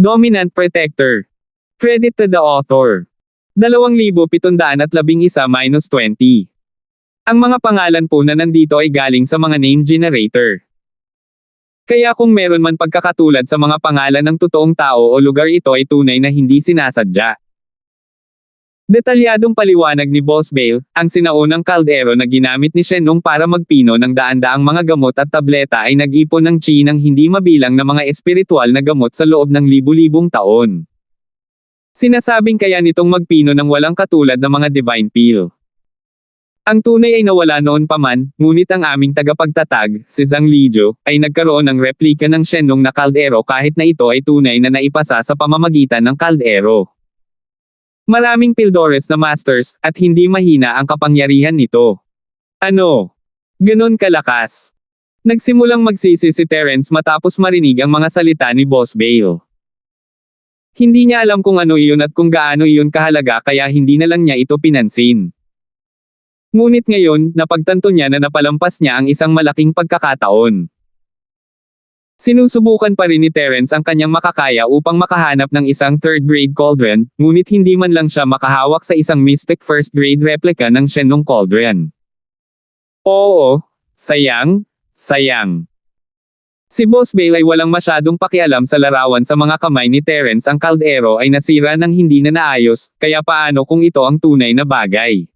Dominant Protector. Credit to the author. 2,711-20. Ang mga pangalan po na nandito ay galing sa mga name generator. Kaya kung meron man pagkakatulad sa mga pangalan ng totoong tao o lugar, ito ay tunay na hindi sinasadya. Detalyadong paliwanag ni Boss Bale, ang sinaunang kaldero na ginamit ni Shenlong para magpino ng daan-daang mga gamot at tableta ay nag-ipon ng chi ng hindi mabilang na mga espiritual na gamot sa loob ng libu-libong taon. Sinasabing kaya nitong magpino ng walang katulad na mga divine pill. Ang tunay ay nawala noon pa man, ngunit ang aming tagapagtatag, si Zhang Lijiu, ay nagkaroon ng replika ng Shenlong na kaldero kahit na ito ay tunay na naipasa sa pamamagitan ng kaldero. Maraming Pildores na masters, at hindi mahina ang kapangyarihan nito. Ano? Ganon kalakas. Nagsimulang magsisi si Terence matapos marinig ang mga salita ni Boss Bale. Hindi niya alam kung ano iyon at kung gaano iyon kahalaga, kaya hindi na lang niya ito pinansin. Ngunit ngayon, napagtanto niya na napalampas niya ang isang malaking pagkakataon. Sinusubukan pa rin ni Terence ang kanyang makakaya upang makahanap ng isang third-grade cauldron, ngunit hindi man lang siya makahawak sa isang mystic first-grade replica ng Shenlong cauldron. Oo, sayang. Si Boss Bale ay walang masyadong pakialam sa larawan sa mga kamay ni Terence. Ang kaldero ay nasira ng hindi na naayos, kaya paano kung ito ang tunay na bagay?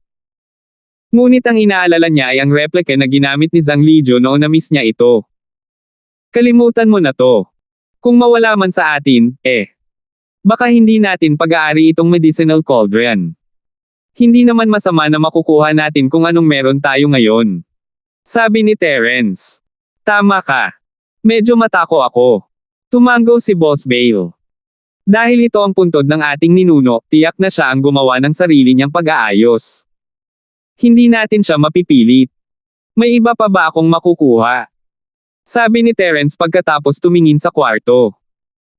Ngunit ang inaalala niya ay ang replica na ginamit ni Zhang Lijiu noon na miss niya ito. Kalimutan mo na to. Kung mawala man sa atin, baka hindi natin pag-aari itong medicinal cauldron. Hindi naman masama na makukuha natin kung anong meron tayo ngayon. Sabi ni Terence. Tama ka. Medyo matako ako. Tumango si Boss Bale. Dahil ito ang puntod ng ating ninuno, tiyak na siya ang gumawa ng sarili niyang pag-aayos. Hindi natin siya mapipilit. May iba pa ba akong makukuha? Sabi ni Terence pagkatapos tumingin sa kwarto.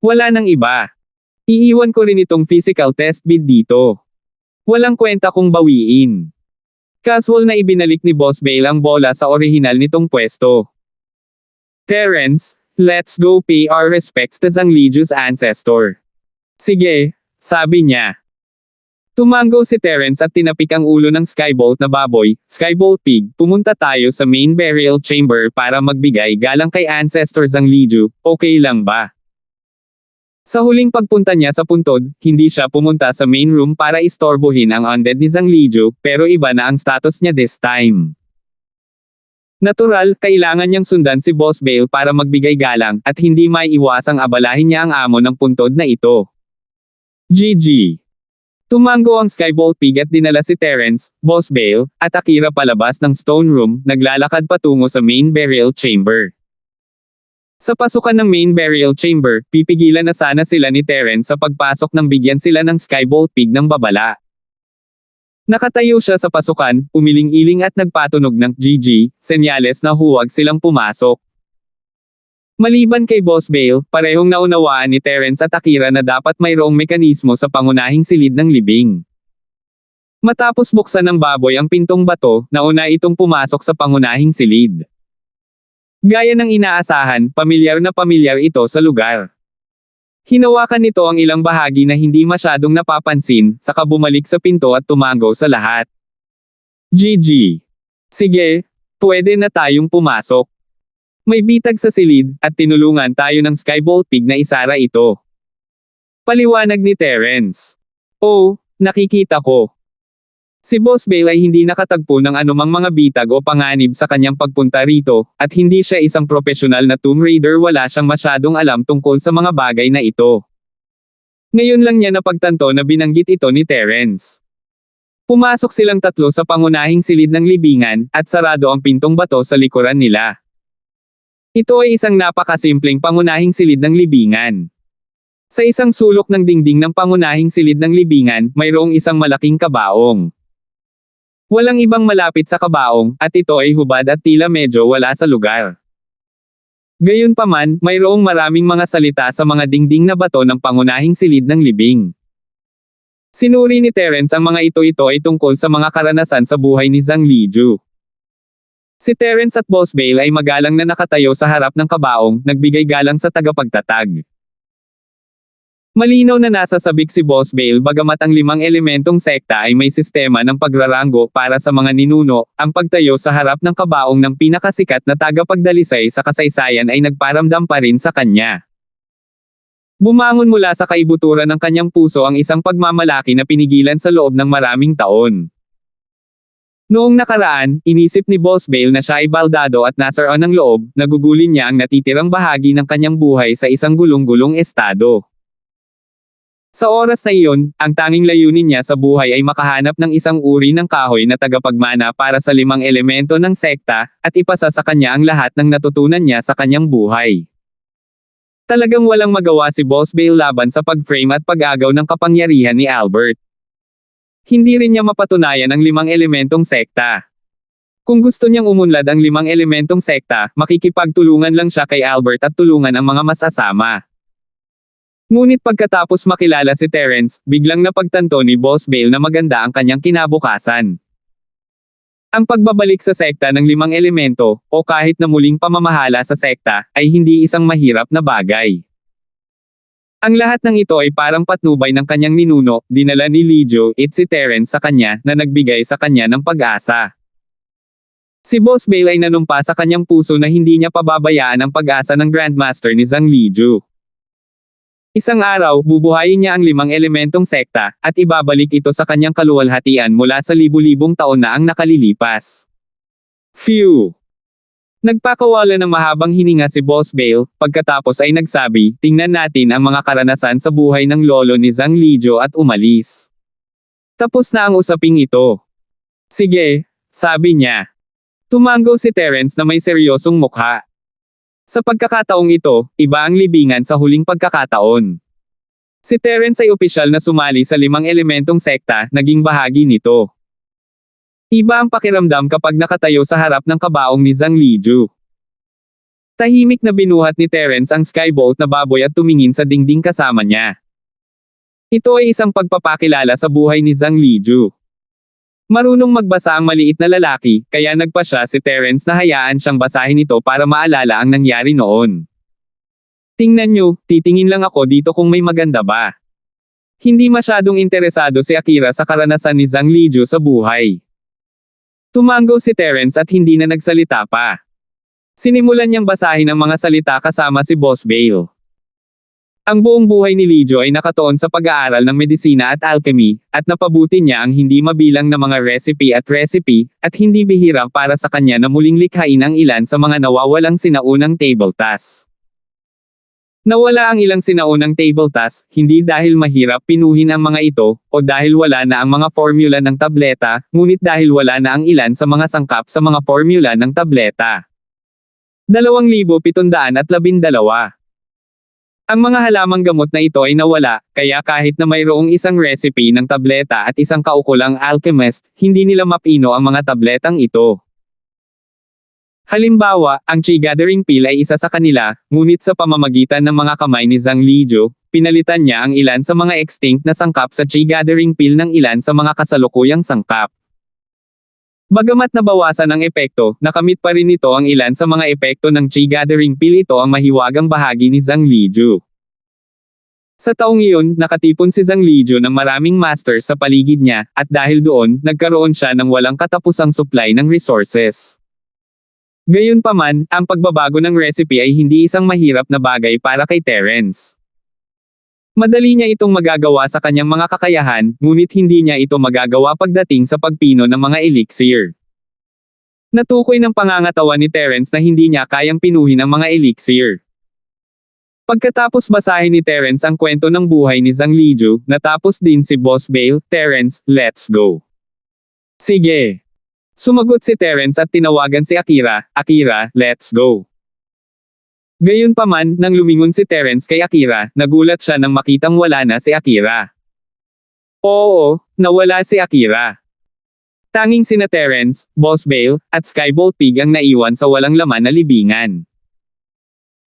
Wala nang iba. Iiwan ko rin itong physical test bid dito. Walang kwenta kung bawiin. Casual na ibinalik ni Boss Bale ang bola sa orihinal nitong pwesto. Terence, let's go pay our respects to Zhang Lijiu's ancestor. Sige, sabi niya. Tumango si Terence at tinapik ang ulo ng Skybolt na baboy. Skybolt Pig, pumunta tayo sa main burial chamber para magbigay galang kay Ancestor Zhang Lijiu, okay lang ba? Sa huling pagpunta niya sa puntod, hindi siya pumunta sa main room para istorbohin ang undead ni Zhang Lijiu, pero iba na ang status niya this time. Natural, kailangan niyang sundan si Boss Bale para magbigay galang, at hindi maiiwasang abalahin niya ang amo ng puntod na ito. GG. Tumango ang Skybolt Pig at dinala si Terence, Boss Bale, at Akira palabas ng stone room, naglalakad patungo sa main burial chamber. Sa pasukan ng main burial chamber, pipigilan na sana sila ni Terence sa pagpasok nang bigyan sila ng Skybolt Pig ng babala. Nakatayo siya sa pasukan, umiling-iling at nagpatunog ng GG, senyales na huwag silang pumasok. Maliban kay Boss Bale, parehong naunawaan ni Terence at Akira na dapat mayroong mekanismo sa pangunahing silid ng libing. Matapos buksan ng baboy ang pintong bato, nauna itong pumasok sa pangunahing silid. Gaya ng inaasahan, pamilyar na pamilyar ito sa lugar. Hinawakan nito ang ilang bahagi na hindi masyadong napapansin, saka bumalik sa pinto at tumango sa lahat. GG. Sige, pwede na tayong pumasok. May bitag sa silid, at tinulungan tayo ng Skybolt Pig na isara ito. Paliwanag ni Terence. Oh, nakikita ko. Si Boss Bale ay hindi nakatagpo ng anumang mga bitag o panganib sa kanyang pagpunta rito, at hindi siya isang profesional na Tomb Raider, wala siyang masyadong alam tungkol sa mga bagay na ito. Ngayon lang niya napagtanto na binanggit ito ni Terence. Pumasok silang tatlo sa pangunahing silid ng libingan, at sarado ang pintong bato sa likuran nila. Ito ay isang napakasimpleng pangunahing silid ng libingan. Sa isang sulok ng dingding ng pangunahing silid ng libingan, mayroong isang malaking kabaong. Walang ibang malapit sa kabaong, at ito ay hubad at tila medyo wala sa lugar. Gayunpaman, mayroong maraming mga salita sa mga dingding na bato ng pangunahing silid ng libing. Sinuri ni Terence ang mga ito ay tungkol sa mga karanasan sa buhay ni Zhang Lijiu. Si Terence at Boss Bale ay magalang na nakatayo sa harap ng kabaong, nagbigay galang sa tagapagtatag. Malinaw na nasa sabik si Boss Bale bagamat ang 5 elementong sekta ay may sistema ng pagraranggo para sa mga ninuno, ang pagtayo sa harap ng kabaong ng pinakasikat na tagapagdalisay sa kasaysayan ay nagparamdam pa rin sa kanya. Bumangon mula sa kaibuturan ng kanyang puso ang isang pagmamalaki na pinigilan sa loob ng maraming taon. Noong nakaraan, inisip ni Boss Bale na siya ay baldado at nasaroon ng loob, nagugulin niya ang natitirang bahagi ng kanyang buhay sa isang gulong-gulong estado. Sa oras na iyon, ang tanging layunin niya sa buhay ay makahanap ng isang uri ng kahoy na tagapagmana para sa 5 elemento ng sekta, at ipasa sa kanya ang lahat ng natutunan niya sa kanyang buhay. Talagang walang magawa si Boss Bale laban sa pag-frame at pag-agaw ng kapangyarihan ni Albert. Hindi rin niya mapatunayan ang 5 elementong sekta. Kung gusto niyang umunlad ang 5 elementong sekta, makikipagtulungan lang siya kay Albert at tulungan ang mga masasama. Ngunit pagkatapos makilala si Terence, biglang napagtanto ni Boss Bale na maganda ang kanyang kinabukasan. Ang pagbabalik sa sekta ng 5 elemento, o kahit na muling pamamahala sa sekta, ay hindi isang mahirap na bagay. Ang lahat ng ito ay parang patnubay ng kanyang ninuno, dinala ni Lijo at si Terence sa kanya, na nagbigay sa kanya ng pag-asa. Si Boss Bale ay nanumpa sa kanyang puso na hindi niya pababayaan ang pag-asa ng Grandmaster ni Zhang Lijo. Isang araw, bubuhayin niya ang 5 elementong sekta, at ibabalik ito sa kanyang kaluwalhatian mula sa libu-libong taon na ang nakalilipas. Phew! Nagpakawala ng mahabang hininga si Boss Bale, pagkatapos ay nagsabi, tingnan natin ang mga karanasan sa buhay ng lolo ni Zhang Lijo at umalis. Tapos na ang usaping ito. Sige, sabi niya. Tumango si Terence na may seryosong mukha. Sa pagkakataong ito, iba ang libingan sa huling pagkakataon. Si Terence ay opisyal na sumali sa 5 elementong sekta, naging bahagi nito. Iba ang pakiramdam kapag nakatayo sa harap ng kabaong ni Zhang Lijo. Tahimik na binuhat ni Terence ang skybolt na baboy at tumingin sa dingding kasama niya. Ito ay isang pagpapakilala sa buhay ni Zhang Lijo. Marunong magbasa ang maliit na lalaki, kaya nagpa siya si Terence na hayaan siyang basahin ito para maalala ang nangyari noon. Tingnan nyo, titingin lang ako dito kung may maganda ba. Hindi masyadong interesado si Akira sa karanasan ni Zhang Lijo sa buhay. Tumango si Terence at hindi na nagsalita pa. Sinimulan niyang basahin ang mga salita kasama si Boss Bale. Ang buong buhay ni Lijo ay nakatuon sa pag-aaral ng medisina at alchemy, at napabuti niya ang hindi mabilang na mga recipe, at hindi bihira para sa kanya na muling likhain ang ilan sa mga nawawalang sinaunang table tasks. Nawala ang ilang sinaunang table tasks, hindi dahil mahirap pinuhin ang mga ito, o dahil wala na ang mga formula ng tableta, ngunit dahil wala na ang ilan sa mga sangkap sa mga formula ng tableta. 2,712 Ang mga halamang gamot na ito ay nawala, kaya kahit na mayroong isang recipe ng tableta at isang kaukulang alchemist, hindi nila mapino ang mga tabletang ito. Halimbawa, ang Chi Gathering Pill ay isa sa kanila, ngunit sa pamamagitan ng mga kamay ni Zhang Lijo, pinalitan niya ang ilan sa mga extinct na sangkap sa Chi Gathering Pill ng ilan sa mga kasalukuyang sangkap. Bagamat nabawasan ang epekto, nakamit pa rin nito ang ilan sa mga epekto ng Chi Gathering Pill. Ito ang mahiwagang bahagi ni Zhang Lijo. Sa taong iyon, nakatipon si Zhang Lijo ng maraming masters sa paligid niya, at dahil doon, nagkaroon siya ng walang katapusang supply ng resources. Gayunpaman, ang pagbabago ng recipe ay hindi isang mahirap na bagay para kay Terence. Madali niya itong magagawa sa kanyang mga kakayahan, ngunit hindi niya ito magagawa pagdating sa pagpino ng mga elixir. Natukoy ng pangangatawan ni Terence na hindi niya kayang pinuhin ang mga elixir. Pagkatapos basahin ni Terence ang kwento ng buhay ni Zhang Lijo, natapos din si Boss Bale. Terence, let's go. Sige. Sumagot si Terence at tinawagan si Akira. Akira, let's go. Gayunpaman, nang lumingon si Terence kay Akira, nagulat siya nang makitang wala na si Akira. Oo, nawala si Akira. Tanging sina Terence, Boss Bale, at Skybolt Pig ang naiwan sa walang laman na libingan.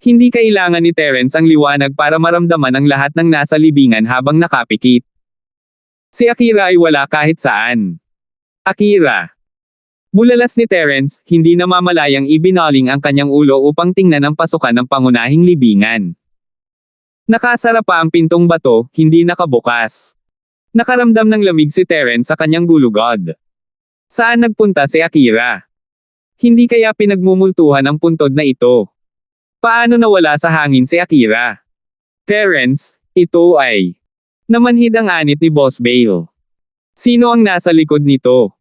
Hindi kailangan ni Terence ang liwanag para maramdaman ang lahat ng nasa libingan habang nakapikit. Si Akira ay wala kahit saan. Akira. Bulalas ni Terence, hindi namamalayang ibinaling ang kanyang ulo upang tingnan ang pasukan ng pangunahing libingan. Nakasara pa ang pintong bato, hindi nakabukas. Nakaramdam ng lamig si Terence sa kanyang gulugod. Saan nagpunta si Akira? Hindi kaya pinagmumultuhan ang puntod na ito? Paano nawala sa hangin si Akira? Terence, ito ay... Namanhid ang anit ni Boss Bale. Sino ang nasa likod nito?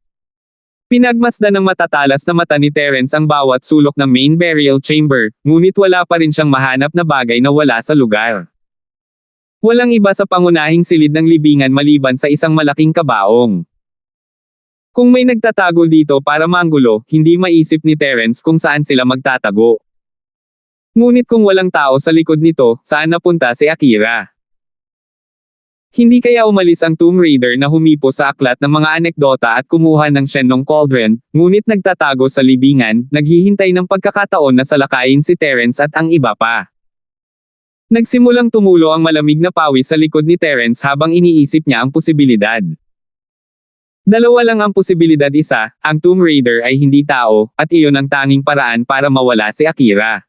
Pinagmasdan ng matatalas na mata ni Terence ang bawat sulok ng main burial chamber, ngunit wala pa rin siyang mahanap na bagay na wala sa lugar. Walang iba sa pangunahing silid ng libingan maliban sa isang malaking kabaong. Kung may nagtatago dito para manggulo, hindi maisip ni Terence kung saan sila magtatago. Ngunit kung walang tao sa likod nito, saan napunta si Akira? Hindi kaya umalis ang Tomb Raider na humipo sa aklat ng mga anekdota at kumuha ng Shenlong Cauldron, ngunit nagtatago sa libingan, naghihintay ng pagkakataon na salakayin si Terence at ang iba pa. Nagsimulang tumulo ang malamig na pawis sa likod ni Terence habang iniisip niya ang posibilidad. Dalawa lang ang posibilidad, isa, ang Tomb Raider ay hindi tao, at iyon ang tanging paraan para mawala si Akira.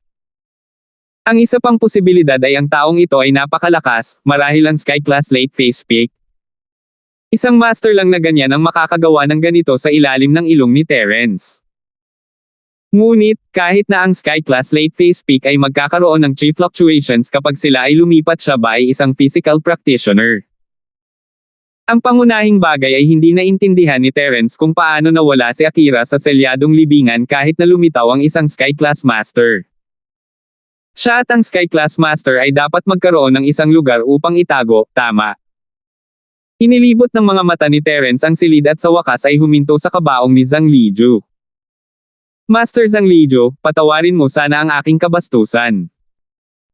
Ang isa pang posibilidad ay ang taong ito ay napakalakas, marahil ang Sky-class late phase peak. Isang master lang na ganyan ang makakagawa ng ganito sa ilalim ng ilong ni Terence. Ngunit, kahit na ang Sky-class late phase peak ay magkakaroon ng chi fluctuations kapag sila ay lumipat, siya ba ay isang physical practitioner. Ang pangunahing bagay ay hindi naintindihan ni Terence kung paano nawala si Akira sa selyadong libingan kahit na lumitaw ang isang Sky-class master. Siya at ang Sky-class master ay dapat magkaroon ng isang lugar upang itago, tama. Inilibot ng mga mata ni Terence ang silid at sa wakas ay huminto sa kabaong ni Zhang Liju. Master Zhang Liju, patawarin mo sana ang aking kabastusan.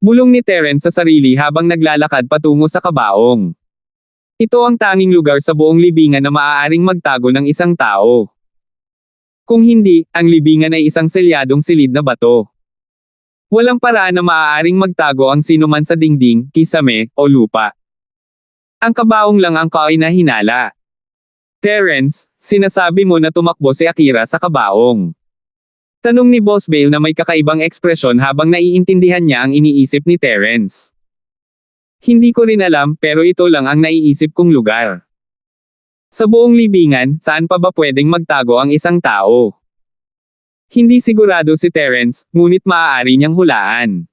Bulong ni Terence sa sarili habang naglalakad patungo sa kabaong. Ito ang tanging lugar sa buong libingan na maaaring magtago ng isang tao. Kung hindi, ang libingan ay isang selyadong silid na bato. Walang paraan na maaaring magtago ang sinuman sa dingding, kisame, o lupa. Ang kabaong lang ang kainahinala. Terence, sinasabi mo na tumakbo si Akira sa kabaong. Tanong ni Boss Bale na may kakaibang ekspresyon habang naiintindihan niya ang iniisip ni Terence. Hindi ko rin alam, pero ito lang ang naiisip kong lugar. Sa buong libingan, saan pa ba pwedeng magtago ang isang tao? Hindi sigurado si Terence, ngunit maaari niyang hulaan.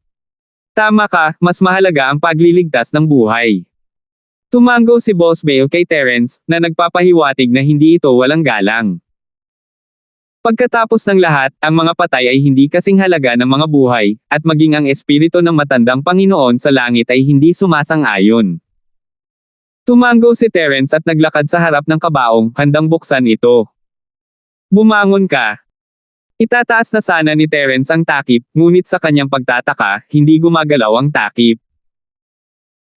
Tama ka, mas mahalaga ang pagliligtas ng buhay. Tumango si Boss Bale kay Terence, na nagpapahiwatig na hindi ito walang galang. Pagkatapos ng lahat, ang mga patay ay hindi kasing halaga ng mga buhay, at maging ang espiritu ng matandang Panginoon sa langit ay hindi sumasang-ayon. Tumango si Terence at naglakad sa harap ng kabaong, handang buksan ito. Bumangon ka. Itataas na sana ni Terence ang takip, ngunit sa kanyang pagtataka, hindi gumagalaw ang takip.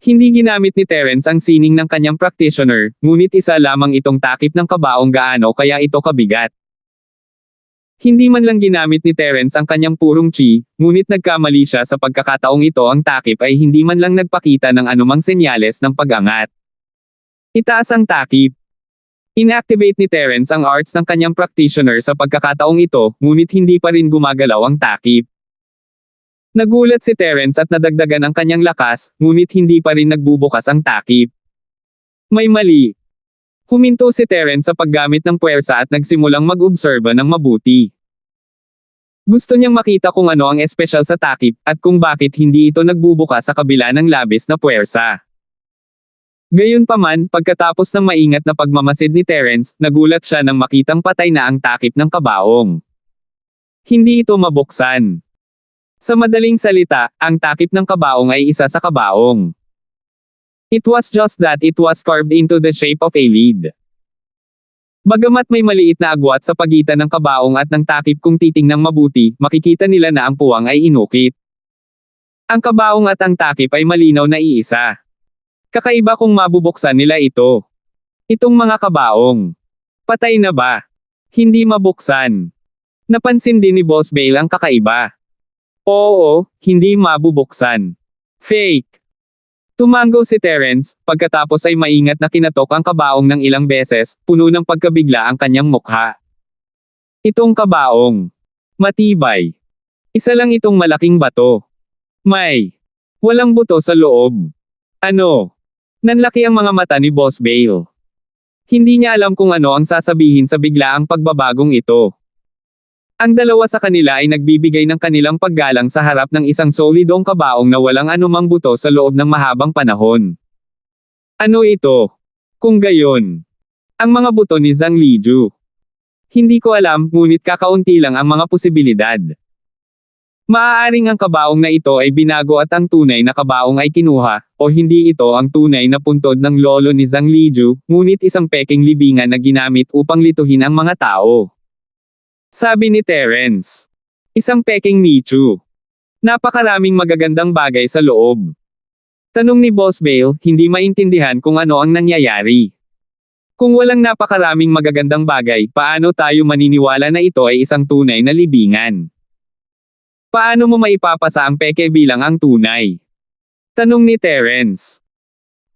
Hindi ginamit ni Terence ang sining ng kanyang practitioner, ngunit isa lamang itong takip ng kabaong, gaano kaya ito kabigat. Hindi man lang ginamit ni Terence ang kanyang purong chi, ngunit nagkamali siya sa pagkakataong ito, ang takip ay hindi man lang nagpakita ng anumang senyales ng pag-angat. Itaas ang takip. Inactivate ni Terence ang arts ng kanyang practitioner sa pagkakataong ito, ngunit hindi pa rin gumagalaw ang takip. Nagulat si Terence at nadagdagan ang kanyang lakas, ngunit hindi pa rin nagbubukas ang takip. May mali. Huminto si Terence sa paggamit ng puwersa at nagsimulang mag-obserba ng mabuti. Gusto niyang makita kung ano ang espesyal sa takip, at kung bakit hindi ito nagbubukas sa kabila ng labis na puwersa. Gayunpaman, pagkatapos ng maingat na pagmamasid ni Terence, nagulat siya nang makitang patay na ang takip ng kabaong. Hindi ito mabuksan. Sa madaling salita, ang takip ng kabaong ay isa sa kabaong. It was just that it was carved into the shape of a lead. Bagamat may maliit na agwat sa pagitan ng kabaong at ng takip, kung titingnang mabuti, makikita nila na ang puwang ay inukit. Ang kabaong at ang takip ay malinaw na iisa. Kakaiba kung mabubuksan nila ito. Itong mga kabaong. Patay na ba? Hindi mabuksan. Napansin din ni Boss Bale ang kakaiba. Oo, hindi mabubuksan. Fake. Tumango si Terence, pagkatapos ay maingat na kinatok ang kabaong ng ilang beses, puno ng pagkabigla ang kanyang mukha. Itong kabaong. Matibay. Isa lang itong malaking bato. May Walang buto sa loob. Ano? Nanlaki ang mga mata ni Boss Bale. Hindi niya alam kung ano ang sasabihin sa biglaang pagbabagong ito. Ang dalawa sa kanila ay nagbibigay ng kanilang paggalang sa harap ng isang solidong kabaong na walang anumang buto sa loob ng mahabang panahon. Ano ito? Kung gayon, ang mga buto ni Zhang Liju. Hindi ko alam, ngunit kakaunti lang ang mga posibilidad. Maaaring ang kabaong na ito ay binago at ang tunay na kabaong ay kinuha, o hindi ito ang tunay na puntod ng lolo ni Zhang Liju, ngunit isang peking libingan na ginamit upang lituhin ang mga tao. Sabi ni Terence. Isang peking nicho. Napakaraming magagandang bagay sa loob. Tanong ni Boss Bale, hindi maintindihan kung ano ang nangyayari. Kung walang napakaraming magagandang bagay, paano tayo maniniwala na ito ay isang tunay na libingan? Paano mo maipapasa ang peke bilang ang tunay? Tanong ni Terence.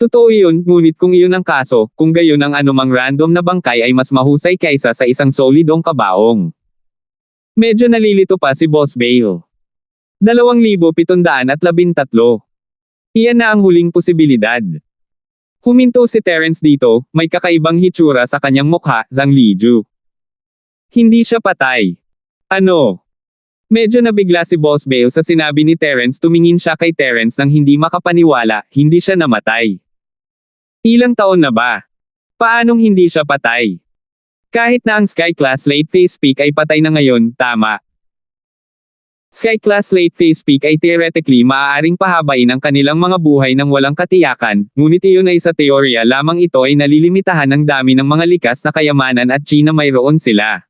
Totoo yun, ngunit kung iyon ang kaso, kung gayon ang anumang random na bangkay ay mas mahusay kaysa sa isang solidong kabaong. Medyo nalilito pa si Boss Bale. 2,713. Iyan na ang huling posibilidad. Huminto si Terence dito, may kakaibang hitsura sa kanyang mukha, Zhang Liju. Hindi siya patay. Ano? Medyo nabigla si Boss Bale sa sinabi ni Terence, tumingin siya kay Terence nang hindi makapaniwala, hindi siya namatay. Ilang taon na ba? Paanong hindi siya patay? Kahit na ang Sky Class Late Phase Peak ay patay na ngayon, tama. Sky Class Late Phase Peak ay theoretically maaaring pahabain ang kanilang mga buhay ng walang katiyakan, ngunit iyon ay sa teorya lamang, ito ay nalilimitahan ng dami ng mga likas na kayamanan at chi na mayroon sila.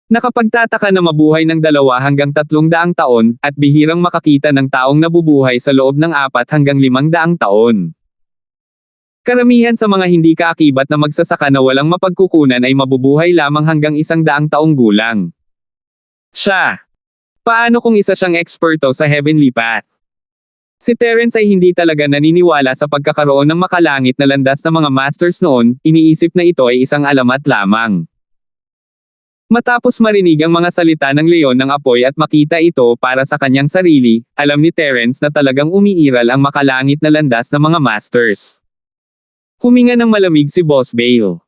Nakapagtataka na mabuhay ng 2 hanggang 300 taon, at bihirang makakita ng taong nabubuhay sa loob ng 4 hanggang 500 taon. Karamihan sa mga hindi kaakibat na magsasaka na walang mapagkukunan ay mabubuhay lamang hanggang 100 taong gulang. Siya. Paano kung isa siyang eksperto sa heavenly path? Si Terence ay hindi talaga naniniwala sa pagkakaroon ng makalangit na landas na mga masters noon, iniisip na ito ay isang alamat lamang. Matapos marinig ang mga salita ng leon ng apoy at makita ito para sa kanyang sarili, alam ni Terence na talagang umiiral ang makalangit na landas ng mga masters. Huminga ng malamig si Boss Bale.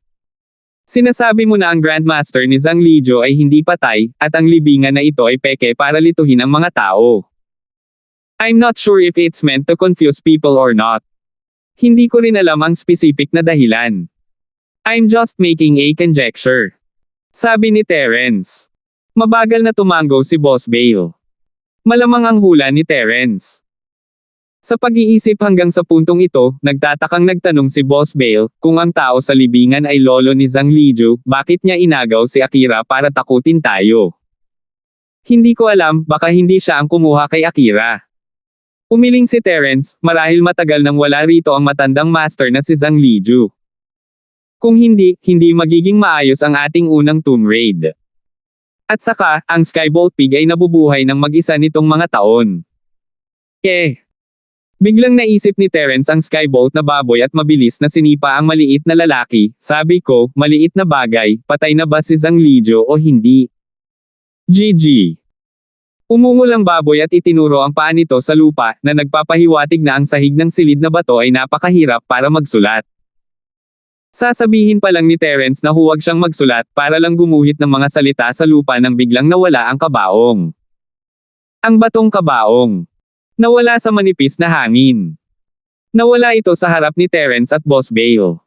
Sinasabi mo na ang Grandmaster ni Zhang Liju ay hindi patay, at ang libingan na ito ay peke para lituhin ang mga tao. I'm not sure if it's meant to confuse people or not. Hindi ko rin alam ang specific na dahilan. I'm just making a conjecture. Sabi ni Terence. Mabagal na tumango si Boss Bale. Malamang ang hula ni Terence. Sa pag-iisip hanggang sa puntong ito, nagtatakang nagtanong si Boss Bale, kung ang tao sa libingan ay lolo ni Zhang Liju, bakit niya inagaw si Akira para takutin tayo? Hindi ko alam, baka hindi siya ang kumuha kay Akira. Umiling si Terence, marahil matagal nang wala rito ang matandang master na si Zhang Liju. Kung hindi, hindi magiging maayos ang ating unang tomb raid. At saka, ang Skybolt Pig ay nabubuhay ng mag-isa nitong mga taon. Biglang naisip ni Terence ang Skybolt na baboy at mabilis na sinipa ang maliit na lalaki. Sabi ko, maliit na bagay, patay na ba si Zhang Liju o hindi? GG. Umungol ang baboy at itinuro ang paa nito sa lupa, na nagpapahiwatig na ang sahig ng silid na bato ay napakahirap para magsulat. Sasabihin pa lang ni Terence na huwag siyang magsulat para lang gumuhit ng mga salita sa lupa nang biglang nawala ang kabaong. Ang batong kabaong. Nawala sa manipis na hangin. Nawala ito sa harap ni Terence at Boss Bale.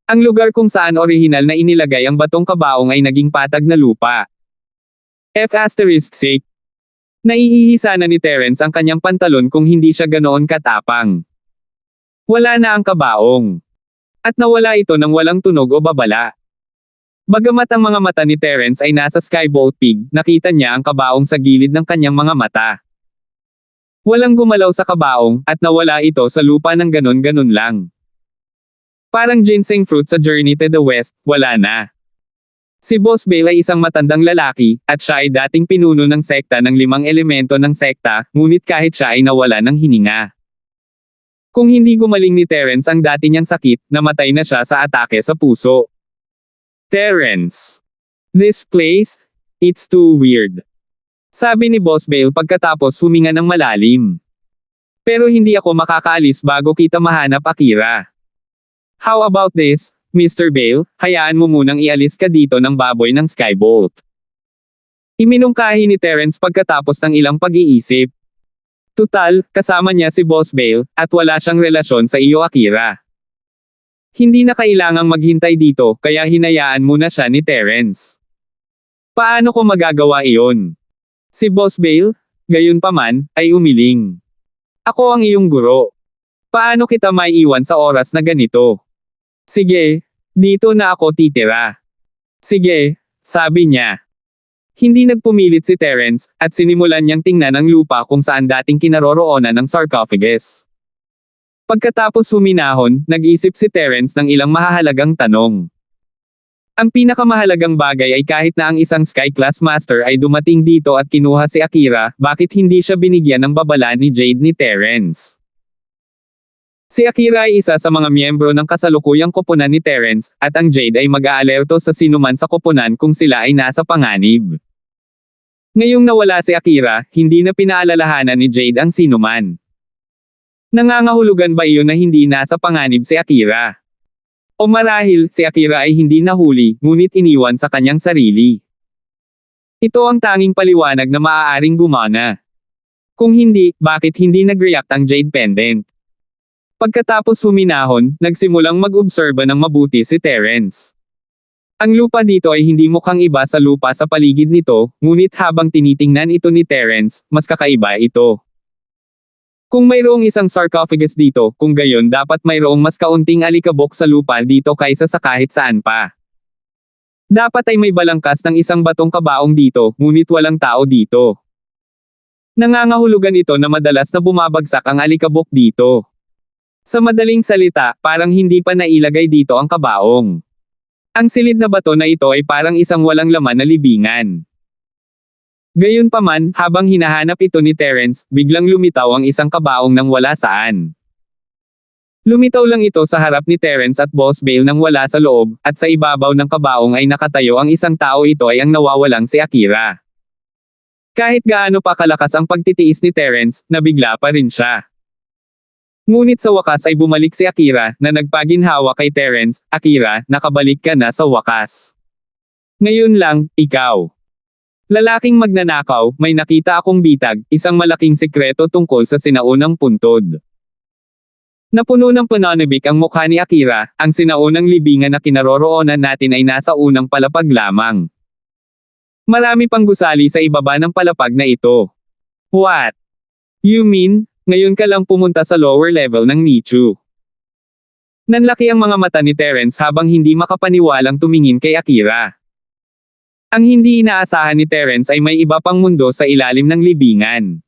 Ang lugar kung saan orihinal na inilagay ang batong kabaong ay naging patag na lupa. F***. Naihihisa na ni Terence ang kanyang pantalon kung hindi siya ganoon katapang. Wala na ang kabaong. At nawala ito nang walang tunog o babala. Bagamat ang mga mata ni Terence ay nasa Skybolt Pig, nakita niya ang kabaong sa gilid ng kanyang mga mata. Walang gumalaw sa kabaong, at nawala ito sa lupa ng ganon-ganon lang. Parang ginseng fruit sa Journey to the West, wala na. Si Boss Bale ay isang matandang lalaki, at siya ay dating pinuno ng sekta ng 5 elemento ng sekta, ngunit kahit siya ay nawala ng hininga. Kung hindi gumaling ni Terence ang dati niyang sakit, namatay na siya sa atake sa puso. Terence. This place? It's too weird. Sabi ni Boss Bale pagkatapos huminga ng malalim. Pero hindi ako makakaalis bago kita mahanap, Akira. How about this, Mr. Bale? Hayaan mo munang ialis ka dito ng baboy ng Skybolt. Iminungkahi ni Terence pagkatapos ng ilang pag-iisip. Tutal, kasama niya si Boss Bale, at wala siyang relasyon sa iyo, Akira. Hindi na kailangang maghintay dito, kaya hinayaan muna siya ni Terence. Paano ko magagawa iyon? Si Boss Bale, gayunpaman, ay umiling. Ako ang iyong guro. Paano kita maiiwan sa oras na ganito? Sige, dito na ako titira. Sige, sabi niya. Hindi nagpumilit si Terence, at sinimulan niyang tingnan ang lupa kung saan dating kinaroroonan ng sarcophagus. Pagkatapos huminahon, nag-isip si Terence ng ilang mahahalagang tanong. Ang pinakamahalagang bagay ay kahit na ang isang Sky Class Master ay dumating dito at kinuha si Akira, bakit hindi siya binigyan ng babala ni Jade ni Terence? Si Akira ay isa sa mga miyembro ng kasalukuyang koponan ni Terence, at ang Jade ay mag-aalerto sa sinuman sa koponan kung sila ay nasa panganib. Ngayong nawala si Akira, hindi na pinaalalahanan ni Jade ang sinuman. Nangangahulugan ba iyon na hindi nasa panganib si Akira? O marahil, si Akira ay hindi nahuli, ngunit iniwan sa kanyang sarili. Ito ang tanging paliwanag na maaaring gumana. Kung hindi, bakit hindi nag-react ang Jade Pendant? Pagkatapos huminahon, nagsimulang mag-obserba ng mabuti si Terence. Ang lupa dito ay hindi mukhang iba sa lupa sa paligid nito, ngunit habang tinitingnan ito ni Terence, mas kakaiba ito. Kung mayroong isang sarcophagus dito, kung gayon dapat mayroong mas kaunting alikabok sa lupa dito kaysa sa kahit saan pa. Dapat ay may balangkas ng isang batong kabaong dito, ngunit walang tao dito. Nangangahulugan ito na madalas na bumabagsak ang alikabok dito. Sa madaling salita, parang hindi pa nailagay dito ang kabaong. Ang silid na bato na ito ay parang isang walang laman na libingan. Gayunpaman, habang hinahanap ito ni Terence, biglang lumitaw ang isang kabaong nang wala saan. Lumitaw lang ito sa harap ni Terence at Boss Bale nang wala sa loob, at sa ibabaw ng kabaong ay nakatayo ang isang tao, ito ay ang nawawalang si Akira. Kahit gaano pa kalakas ang pagtitiis ni Terence, nabigla pa rin siya. Ngunit sa wakas ay bumalik si Akira, na nagpaginhawa kay Terence. Akira, nakabalik ka na sa wakas. Ngayon lang, ikaw. Lalaking magnanakaw, may nakita akong bitag, isang malaking sikreto tungkol sa sinaunang puntod. Napuno ng pananabik ang mukha ni Akira, ang sinaunang libingan na kinaroroonan natin ay nasa unang palapag lamang. Marami pang gusali sa ibaba ng palapag na ito. What? You mean, ngayon ka lang pumunta sa lower level ng Nichu? Nanlaki ang mga mata ni Terence habang hindi makapaniwalang tumingin kay Akira. Ang hindi inaasahan ni Terence ay may iba pang mundo sa ilalim ng libingan.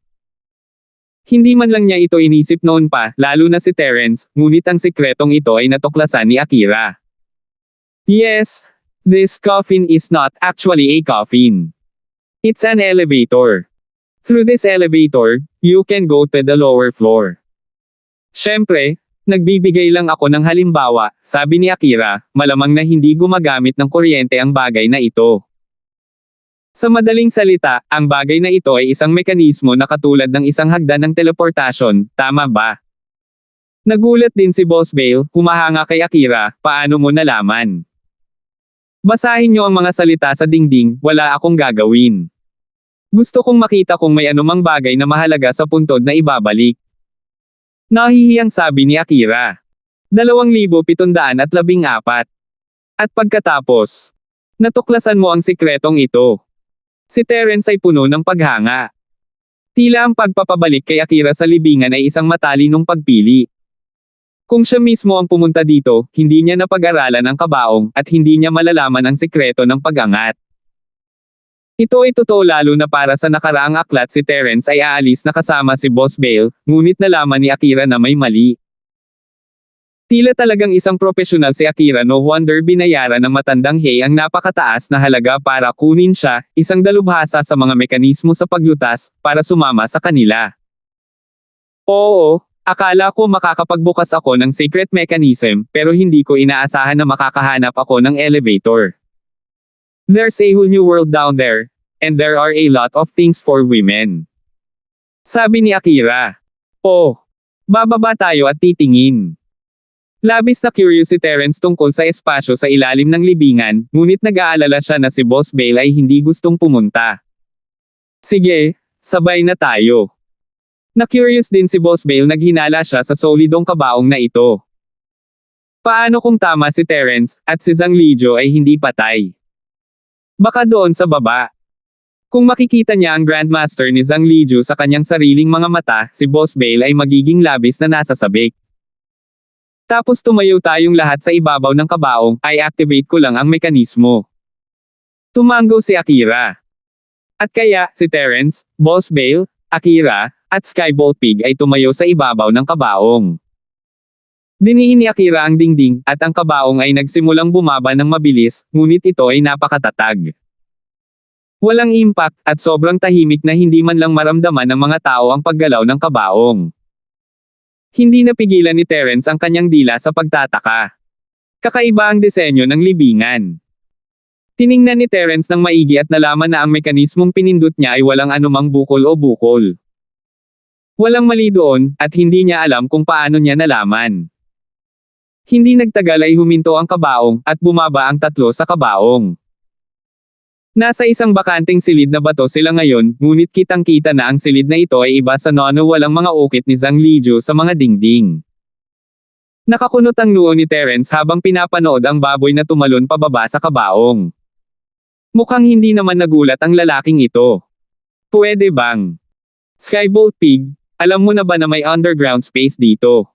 Hindi man lang niya ito inisip noon pa, lalo na si Terence, ngunit ang sikretong ito ay natuklasan ni Akira. Yes, this coffin is not actually a coffin. It's an elevator. Through this elevator, you can go to the lower floor. Siyempre, nagbibigay lang ako ng halimbawa, sabi ni Akira, malamang na hindi gumagamit ng kuryente ang bagay na ito. Sa madaling salita, ang bagay na ito ay isang mekanismo na katulad ng isang hagdan ng teleportasyon, tama ba? Nagulat din si Boss Bale, humahanga kay Akira, paano mo nalaman? Basahin niyo ang mga salita sa dingding, wala akong gagawin. Gusto kong makita kung may anumang bagay na mahalaga sa puntod na ibabalik. Nahihiyang sabi ni Akira. 2,714. At pagkatapos, natuklasan mo ang sikretong ito. Si Terence ay puno ng paghanga. Tila ang pagpapabalik kay Akira sa libingan ay isang matalinong pagpili. Kung siya mismo ang pumunta dito, hindi niya napag-aralan ang kabaong, at hindi niya malalaman ang sikreto ng pag-angat. Ito ay totoo lalo na para sa nakaraang aklat si Terence ay aalis na kasama si Boss Bale, ngunit nalaman ni Akira na may mali. Tila talagang isang propesyonal si Akira, no wonder binayaran ng matandang Hei ang napakataas na halaga para kunin siya, isang dalubhasa sa mga mekanismo sa paglutas, para sumama sa kanila. Oo, akala ko makakapagbukas ako ng secret mechanism, pero hindi ko inaasahan na makakahanap ako ng elevator. There's a whole new world down there, and there are a lot of things for women. Sabi ni Akira. Oh, Bababa tayo at titingin. Labis na curious si Terence tungkol sa espasyo sa ilalim ng libingan, ngunit nag-aalala siya na si Boss Bale ay hindi gustong pumunta. Sige, sabay na tayo. Na-curious din si Boss Bale, naghinala siya sa solidong kabaong na ito. Paano kung tama si Terence, at si Zhang Lijo ay hindi patay? Baka doon sa baba. Kung makikita niya ang Grandmaster ni Zhang Lijo sa kanyang sariling mga mata, si Boss Bale ay magiging labis na nasasabik. Tapos tumayo tayong lahat sa ibabaw ng kabaong, ay activate ko lang ang mekanismo. Tumango si Akira. At kaya, si Terence, Boss Bale, Akira, at Skybolt Pig ay tumayo sa ibabaw ng kabaong. Diniin ni Akira ang dingding, at ang kabaong ay nagsimulang bumaba ng mabilis, ngunit ito ay napakatatag. Walang impact, at sobrang tahimik na hindi man lang maramdaman ng mga tao ang paggalaw ng kabaong. Hindi napigilan ni Terence ang kanyang dila sa pagtataka. Kakaiba ang disenyo ng libingan. Tiningnan ni Terence ng maigi at nalaman na ang mekanismong pinindot niya ay walang anumang bukol o bukol. Walang mali doon, at hindi niya alam kung paano niya nalaman. Hindi nagtagal ay huminto ang kabaong, at bumaba ang tatlo sa kabaong. Nasa isang bakanting silid na bato sila ngayon, ngunit kitang-kita na ang silid na ito ay iba sa nono walang mga ukit ni Zhang Lijo sa mga dingding. Nakakunot ang noo ni Terence habang pinapanood ang baboy na tumalon pababa sa kabaong. Mukhang hindi naman nagulat ang lalaking ito. Pwede bang? Skybolt Pig, alam mo na ba na may underground space dito?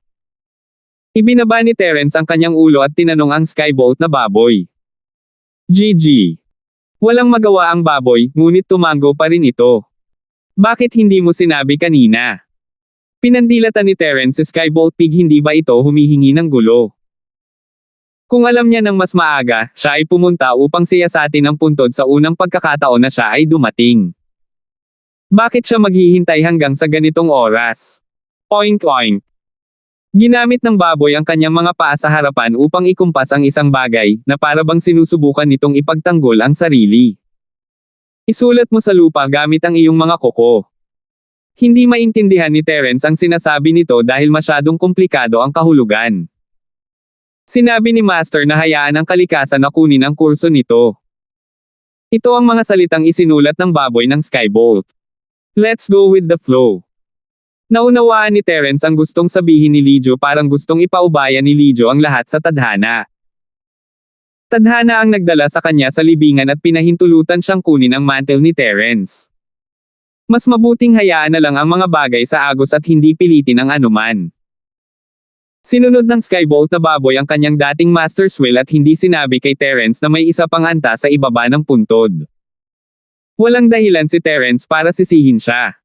Ibinaba ni Terence ang kanyang ulo at tinanong ang Skybolt na baboy. GG. Walang magawa ang baboy, ngunit tumango pa rin ito. Bakit hindi mo sinabi kanina? Pinandilatan ni Terence si Skybolt Pig, hindi ba ito humihingi ng gulo? Kung alam niya ng mas maaga, siya ay pumunta upang siyasatin ang puntod sa unang pagkakataon na siya ay dumating. Bakit siya maghihintay hanggang sa ganitong oras? Oink oink. Ginamit ng baboy ang kanyang mga paa sa harapan upang ikumpas ang isang bagay, na para bang sinusubukan nitong ipagtanggol ang sarili. Isulat mo sa lupa gamit ang iyong mga kuko. Hindi maintindihan ni Terence ang sinasabi nito dahil masyadong komplikado ang kahulugan. Sinabi ni Master na hayaan ang kalikasan na kunin ang kurso nito. Ito ang mga salitang isinulat ng baboy ng Skybolt. Let's go with the flow. Naunawaan ni Terence ang gustong sabihin ni Lijo, parang gustong ipaubaya ni Lijo ang lahat sa tadhana. Tadhana ang nagdala sa kanya sa libingan at pinahintulutan siyang kunin ang mantle ni Terence. Mas mabuting hayaan na lang ang mga bagay sa agos at hindi pilitin ang anuman. Sinunod ng Skybolt na baboy ang kanyang dating Master's Will at hindi sinabi kay Terence na may isa pang anta sa ibaba ng puntod. Walang dahilan si Terence para sisihin siya.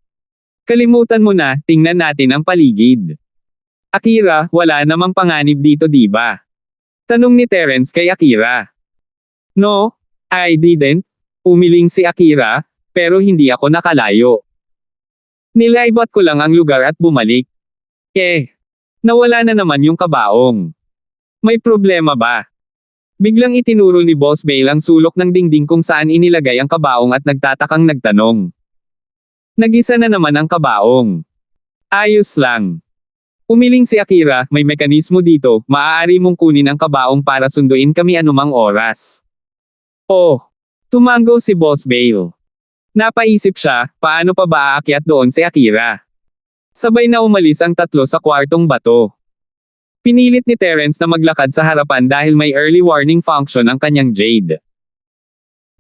Kalimutan mo na, tingnan natin ang paligid. Akira, wala namang panganib dito diba? Tanong ni Terence kay Akira. No, I didn't. Umiling si Akira, pero hindi ako nakalayo. Nilaybot ko lang ang lugar at bumalik. Nawala na naman yung kabaong. May problema ba? Biglang itinuro ni Boss Bale ang sulok ng dingding kung saan inilagay ang kabaong at nagtatakang nagtanong. Nag-isa na naman ang kabaong. Ayos lang. Umiling si Akira, may mekanismo dito, maaari mong kunin ang kabaong para sunduin kami anumang oras. Oh! Tumango si Boss Bale. Napaisip siya, paano pa ba aakyat doon si Akira? Sabay na umalis ang tatlo sa kwartong bato. Pinilit ni Terence na maglakad sa harapan dahil may early warning function ang kanyang Jade.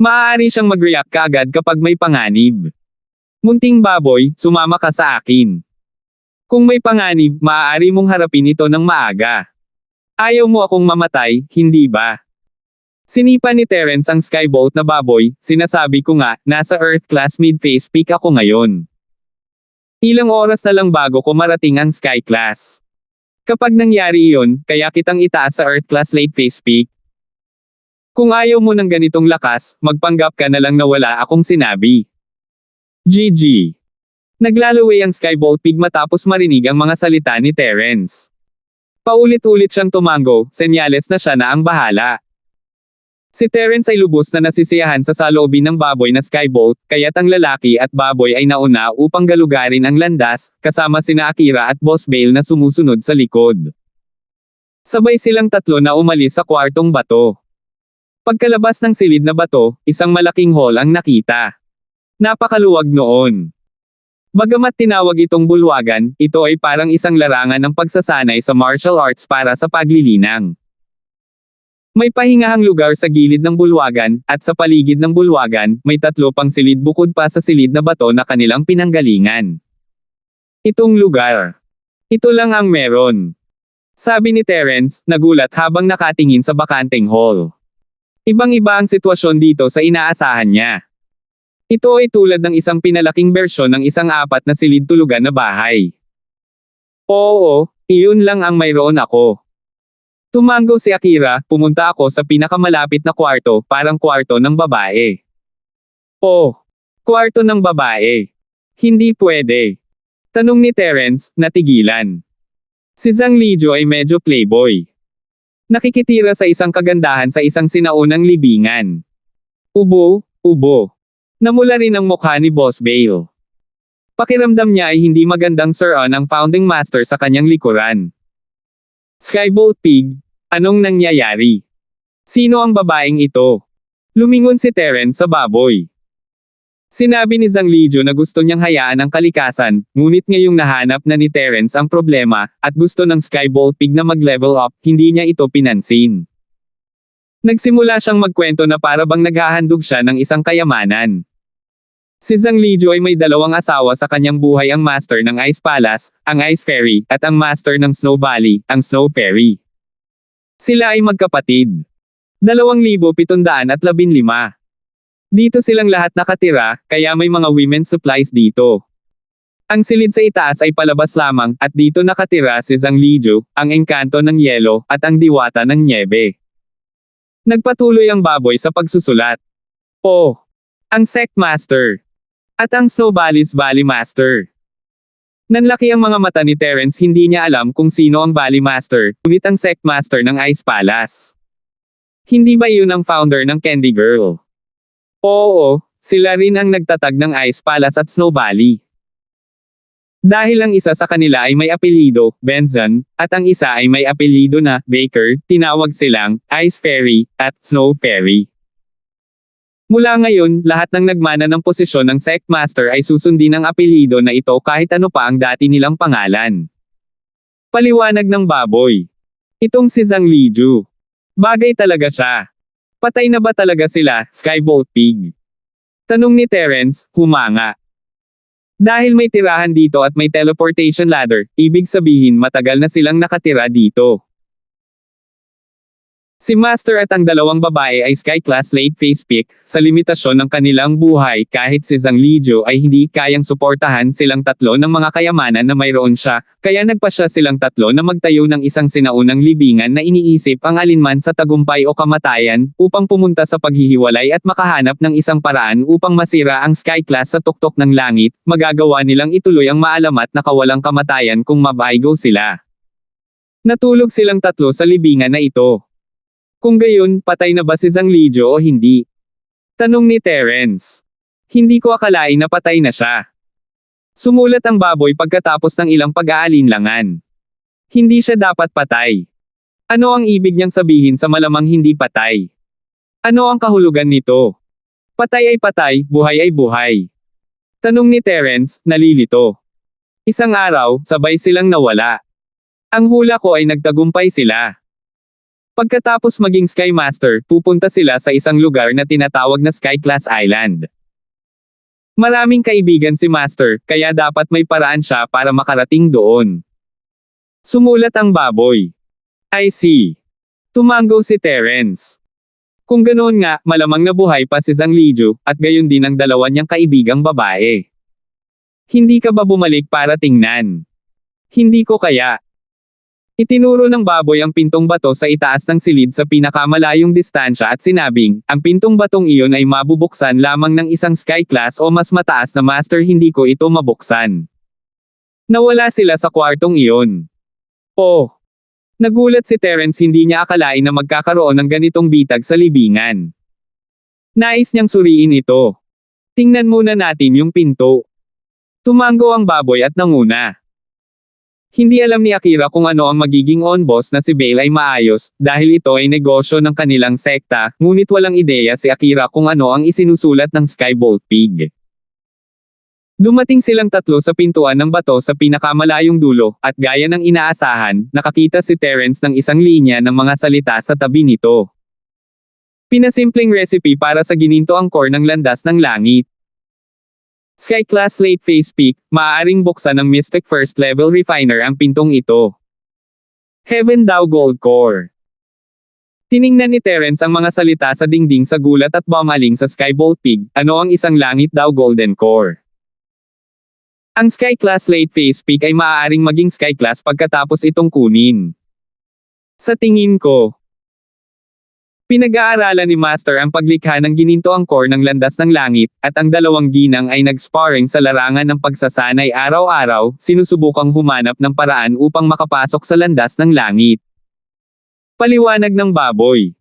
Maaari siyang mag-react kaagad kapag may panganib. Munting baboy, sumama ka sa akin. Kung may panganib, maaari mong harapin ito ng maaga. Ayaw mo akong mamatay, hindi ba? Sinipa ni Terence ang Skybolt na baboy, sinasabi ko nga, nasa Earth class mid-phase peak ako ngayon. Ilang oras na lang bago ko marating ang Sky class. Kapag nangyari iyon, kaya kitang itaas sa Earth class late phase peak. Kung ayaw mo ng ganitong lakas, magpanggap ka na lang na wala akong sinabi. GG. Naglalaway ang Skybolt Pig matapos marinig ang mga salita ni Terence. Paulit-ulit siyang tumango, senyales na siya na ang bahala. Si Terence ay lubos na nasisiyahan sa saloobin ng baboy na skyboat, kaya't ang lalaki at baboy ay nauna upang galugarin ang landas, kasama sina Akira at Boss Bale na sumusunod sa likod. Sabay silang tatlo na umalis sa kwartong bato. Pagkalabas ng silid na bato, isang malaking hall ang nakita. Napakaluwag noon. Bagamat tinawag itong bulwagan, ito ay parang isang larangan ng pagsasanay sa martial arts para sa paglilinang. May pahingahang lugar sa gilid ng bulwagan, at sa paligid ng bulwagan, may tatlo pang silid bukod pa sa silid na bato na kanilang pinanggalingan. Itong lugar. Ito lang ang meron. Sabi ni Terence, nagulat habang nakatingin sa bakanteng hall. Ibang-iba ang sitwasyon dito sa inaasahan niya. Ito ay tulad ng isang pinalaking bersyon ng isang 4 na silid tulugan na bahay. Oo, iyon lang ang mayroon ako. Tumango si Akira, pumunta ako sa pinakamalapit na kwarto, parang kwarto ng babae. Oh, kwarto ng babae. Hindi pwede. Tanong ni Terence, natigilan. Si Zhang Lijo ay medyo playboy. Nakikitira sa isang kagandahan sa isang sinaunang libingan. Ubo. Namula rin ang mukha ni Boss Bale. Pakiramdam niya ay hindi magandang Sir-on ang founding master sa kanyang likuran. Skyboat Pig, anong nangyayari? Sino ang babaeng ito? Lumingon si Terence sa baboy. Sinabi ni Zhang Lijo na gusto niyang hayaan ang kalikasan, ngunit ngayong nahanap na ni Terence ang problema, at gusto ng Skyboat Pig na mag-level up, hindi niya ito pinansin. Nagsimula siyang magkwento na para bang naghahandog siya ng isang kayamanan. Si Zhang Lijo ay may 2 asawa sa kanyang buhay, ang master ng Ice Palace, ang Ice Fairy, at ang master ng Snow Valley, ang Snow Fairy. Sila ay magkapatid. 2,715. Dito silang lahat nakatira, kaya may mga women's supplies dito. Ang silid sa itaas ay palabas lamang, at dito nakatira si Zhang Lijo, ang engkanto ng yelo, at ang diwata ng nyebe. Nagpatuloy ang baboy sa pagsusulat. Oh, ang Sect Master. At ang Snow Valley's Valley Master. Nanlaki ang mga mata ni Terence, hindi niya alam kung sino ang Valley Master, ngunit ang Sect Master ng Ice Palace. Hindi ba yun ang founder ng Candy Girl? Oo, sila rin ang nagtatag ng Ice Palace at Snow Valley. Dahil ang isa sa kanila ay may apelyido, Benson, at ang isa ay may apelyido na, Baker, tinawag silang, Ice Fairy, at Snow Fairy. Mula ngayon, lahat ng nagmana ng posisyon ng Sect Master ay susundin ang apelyido na ito kahit ano pa ang dati nilang pangalan. Paliwanag ng baboy. Itong si Zhang Lijo. Bagay talaga siya. Patay na ba talaga sila, Skyboat Pig? Tanong ni Terence, humanga. Dahil may tirahan dito at may teleportation ladder, ibig sabihin matagal na silang nakatira dito. Si Master at ang 2 babae ay Sky-class late phase peak, sa limitasyon ng kanilang buhay kahit si Zhang Lijo ay hindi kayang suportahan silang tatlo ng mga kayamanan na mayroon siya, kaya nagpasya silang tatlo na magtayo ng isang sinaunang libingan na iniisip ang alinman sa tagumpay o kamatayan, upang pumunta sa paghihiwalay at makahanap ng isang paraan upang masira ang Sky-class sa tuktok ng langit, magagawa nilang ituloy ang maalamat na kawalang kamatayan kung mabaigo sila. Natulog silang tatlo sa libingan na ito. Kung gayon, patay na ba si Zhang Lijo o hindi? Tanong ni Terence. Hindi ko akalain na patay na siya. Sumulat ang baboy pagkatapos ng ilang pag-aalinlangan. Hindi siya dapat patay. Ano ang ibig niyang sabihin sa malamang hindi patay? Ano ang kahulugan nito? Patay ay patay, buhay ay buhay. Tanong ni Terence, nalilito. Isang araw, sabay silang nawala. Ang hula ko ay nagtagumpay sila. Pagkatapos maging Sky Master, pupunta sila sa isang lugar na tinatawag na Sky-class Island. Maraming kaibigan si Master, kaya dapat may paraan siya para makarating doon. Sumulat ang baboy. I see. Tumango si Terence. Kung ganoon nga, malamang nabuhay pa si Zhang Lijo, at gayon din ang 2 niyang kaibigang babae. Hindi ka ba bumalik para tingnan? Hindi ko kaya. Itinuro ng baboy ang pintong bato sa itaas ng silid sa pinakamalayong distansya at sinabing, ang pintong batong iyon ay mabubuksan lamang ng isang Sky-class o mas mataas na master, hindi ko ito mabuksan. Nawala sila sa kwartong iyon. Oh! Nagulat si Terence, hindi niya akalain na magkakaroon ng ganitong bitag sa libingan. Nais niyang suriin ito. Tingnan muna natin yung pinto. Tumango ang baboy at nanguna. Hindi alam ni Akira kung ano ang magiging on-boss na si Bale ay maayos, dahil ito ay negosyo ng kanilang sekta, ngunit walang ideya si Akira kung ano ang isinusulat ng Skybolt Pig. Dumating silang tatlo sa pintuan ng bato sa pinakamalayong dulo, at gaya ng inaasahan, nakakita si Terence ng isang linya ng mga salita sa tabi nito. Pinasimpleng recipe para sa gininto ang core ng landas ng langit. Sky Class Late Phase Peak, maaaring buksan ng Mystic First Level Refiner ang pintong ito. Heaven Daw Gold Core. Tiningnan ni Terence ang mga salita sa dingding sa gulat at bumaling sa Skybolt Pig, ano ang isang langit daw Golden Core. Ang Sky Class Late Phase Peak ay maaaring maging Sky Class pagkatapos itong kunin. Sa tingin ko, pinag-aaralan ni Master ang paglikha ng ginintoang core ng landas ng langit, at ang dalawang ginang ay nag-sparring sa larangan ng pagsasanay araw-araw, sinusubukang humanap ng paraan upang makapasok sa landas ng langit. Paliwanag ng baboy.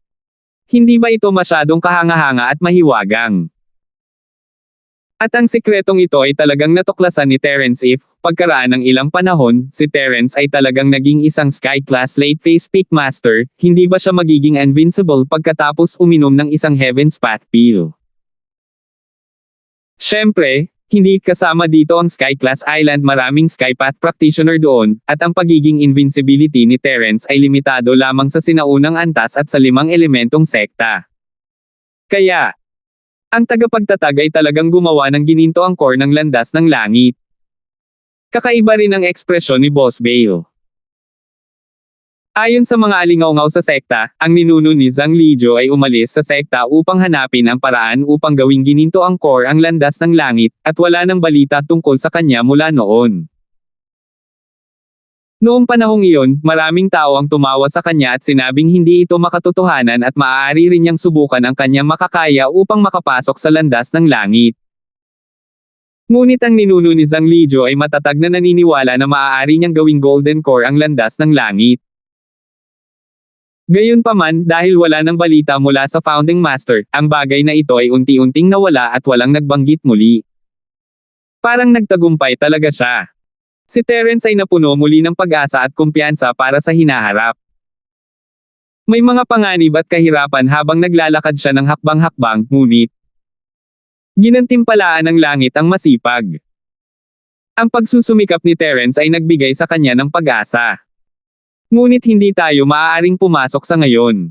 Hindi ba ito masyadong kahanga-hanga at mahiwagang? At ang sikretong ito ay talagang natuklasan ni Terence if, pagkaraan ng ilang panahon, si Terence ay talagang naging isang Sky Class Late Phase Peak Master, hindi ba siya magiging invincible pagkatapos uminom ng isang Heaven's Path Pill? Siyempre, hindi kasama dito ang Sky Class Island, maraming Sky Path Practitioner doon, at ang pagiging invincibility ni Terence ay limitado lamang sa sinaunang antas at sa 5 elementong sekta. Kaya, ang tagapagtatag ay talagang gumawa ng gininto ang core ng landas ng langit. Kakaiba rin ang ekspresyon ni Boss Bale. Ayon sa mga alingaw-ngaw sa sekta, ang ninuno ni Zhang Lijiu ay umalis sa sekta upang hanapin ang paraan upang gawing gininto ang core ang landas ng langit, at wala nang balita tungkol sa kanya mula noon. Noong panahong iyon, maraming tao ang tumawa sa kanya at sinabing hindi ito makatotohanan at maaari rin niyang subukan ang kanyang makakaya upang makapasok sa landas ng langit. Ngunit ang ninuno ni Zhang Lijiu ay matatag na naniniwala na maaari niyang gawing Golden Core ang landas ng langit. Gayunpaman, dahil wala ng balita mula sa Founding Master, ang bagay na ito ay unti-unting nawala at walang nagbanggit muli. Parang nagtagumpay talaga siya. Si Terence ay napuno muli ng pag-asa at kumpiyansa para sa hinaharap. May mga panganib at kahirapan habang naglalakad siya ng hakbang-hakbang, ngunit ginantimpalaan ng langit ang masipag. Ang pagsusumikap ni Terence ay nagbigay sa kanya ng pag-asa. Ngunit hindi tayo maaaring pumasok sa ngayon.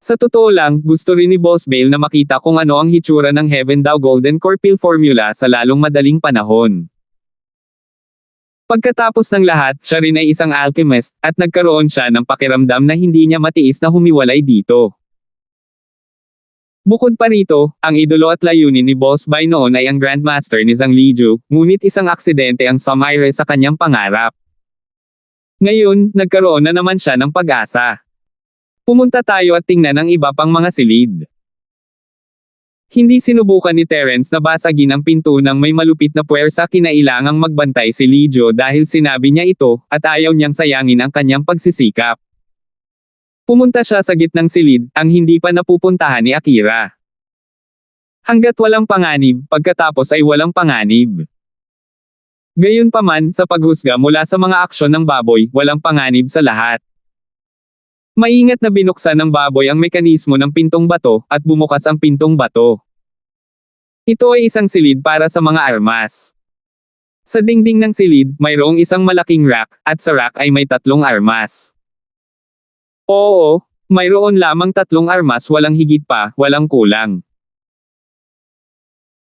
Sa totoo lang, gusto rin ni Boss Bale na makita kung ano ang hitsura ng Heaven Daw Golden Core Pill formula sa lalong madaling panahon. Pagkatapos ng lahat, siya rin ay isang alchemist, at nagkaroon siya ng pakiramdam na hindi niya matiis na humiwalay dito. Bukod pa rito, ang idolo at layunin ni Boss Bai noon ay ang Grandmaster ni Zhang Lijiu, ngunit isang aksidente ang sumire sa kanyang pangarap. Ngayon, nagkaroon na naman siya ng pag-asa. Pumunta tayo at tingnan ang iba pang mga silid. Hindi sinubukan ni Terence na basagin ang pinto ng may malupit na puwersa, kinailangang magbantay si Lijiu dahil sinabi niya ito, at ayaw niyang sayangin ang kanyang pagsisikap. Pumunta siya sa gitnang silid, ang hindi pa napupuntahan ni Akira. Hanggat walang panganib, pagkatapos ay walang panganib. Gayunpaman, sa paghusga mula sa mga aksyon ng baboy, walang panganib sa lahat. Maingat na binuksan ng baboy ang mekanismo ng pintong bato, at bumukas ang pintong bato. Ito ay isang silid para sa mga armas. Sa dingding ng silid, mayroong isang malaking rack, at sa rack ay may 3 armas. Oo, mayroon lamang 3 armas, walang higit pa, walang kulang.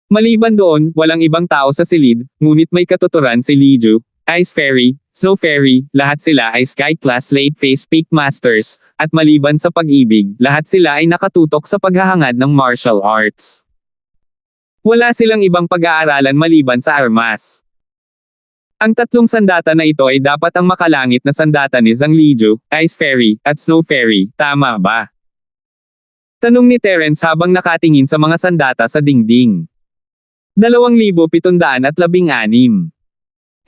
Maliban doon, walang ibang tao sa silid, ngunit may katuturan si Lijiu, Ice Fairy, Snow Fairy, lahat sila ay Sky Class Late Phase Peak Masters, at maliban sa pag-ibig, lahat sila ay nakatutok sa paghahangad ng martial arts. Wala silang ibang pag-aaralan maliban sa armas. Ang 3 sandata na ito ay dapat ang makalangit na sandata ni Zhang Lijiu, Ice Fairy, at Snow Fairy, tama ba? Tanong ni Terence habang nakatingin sa mga sandata sa dingding. 2,716.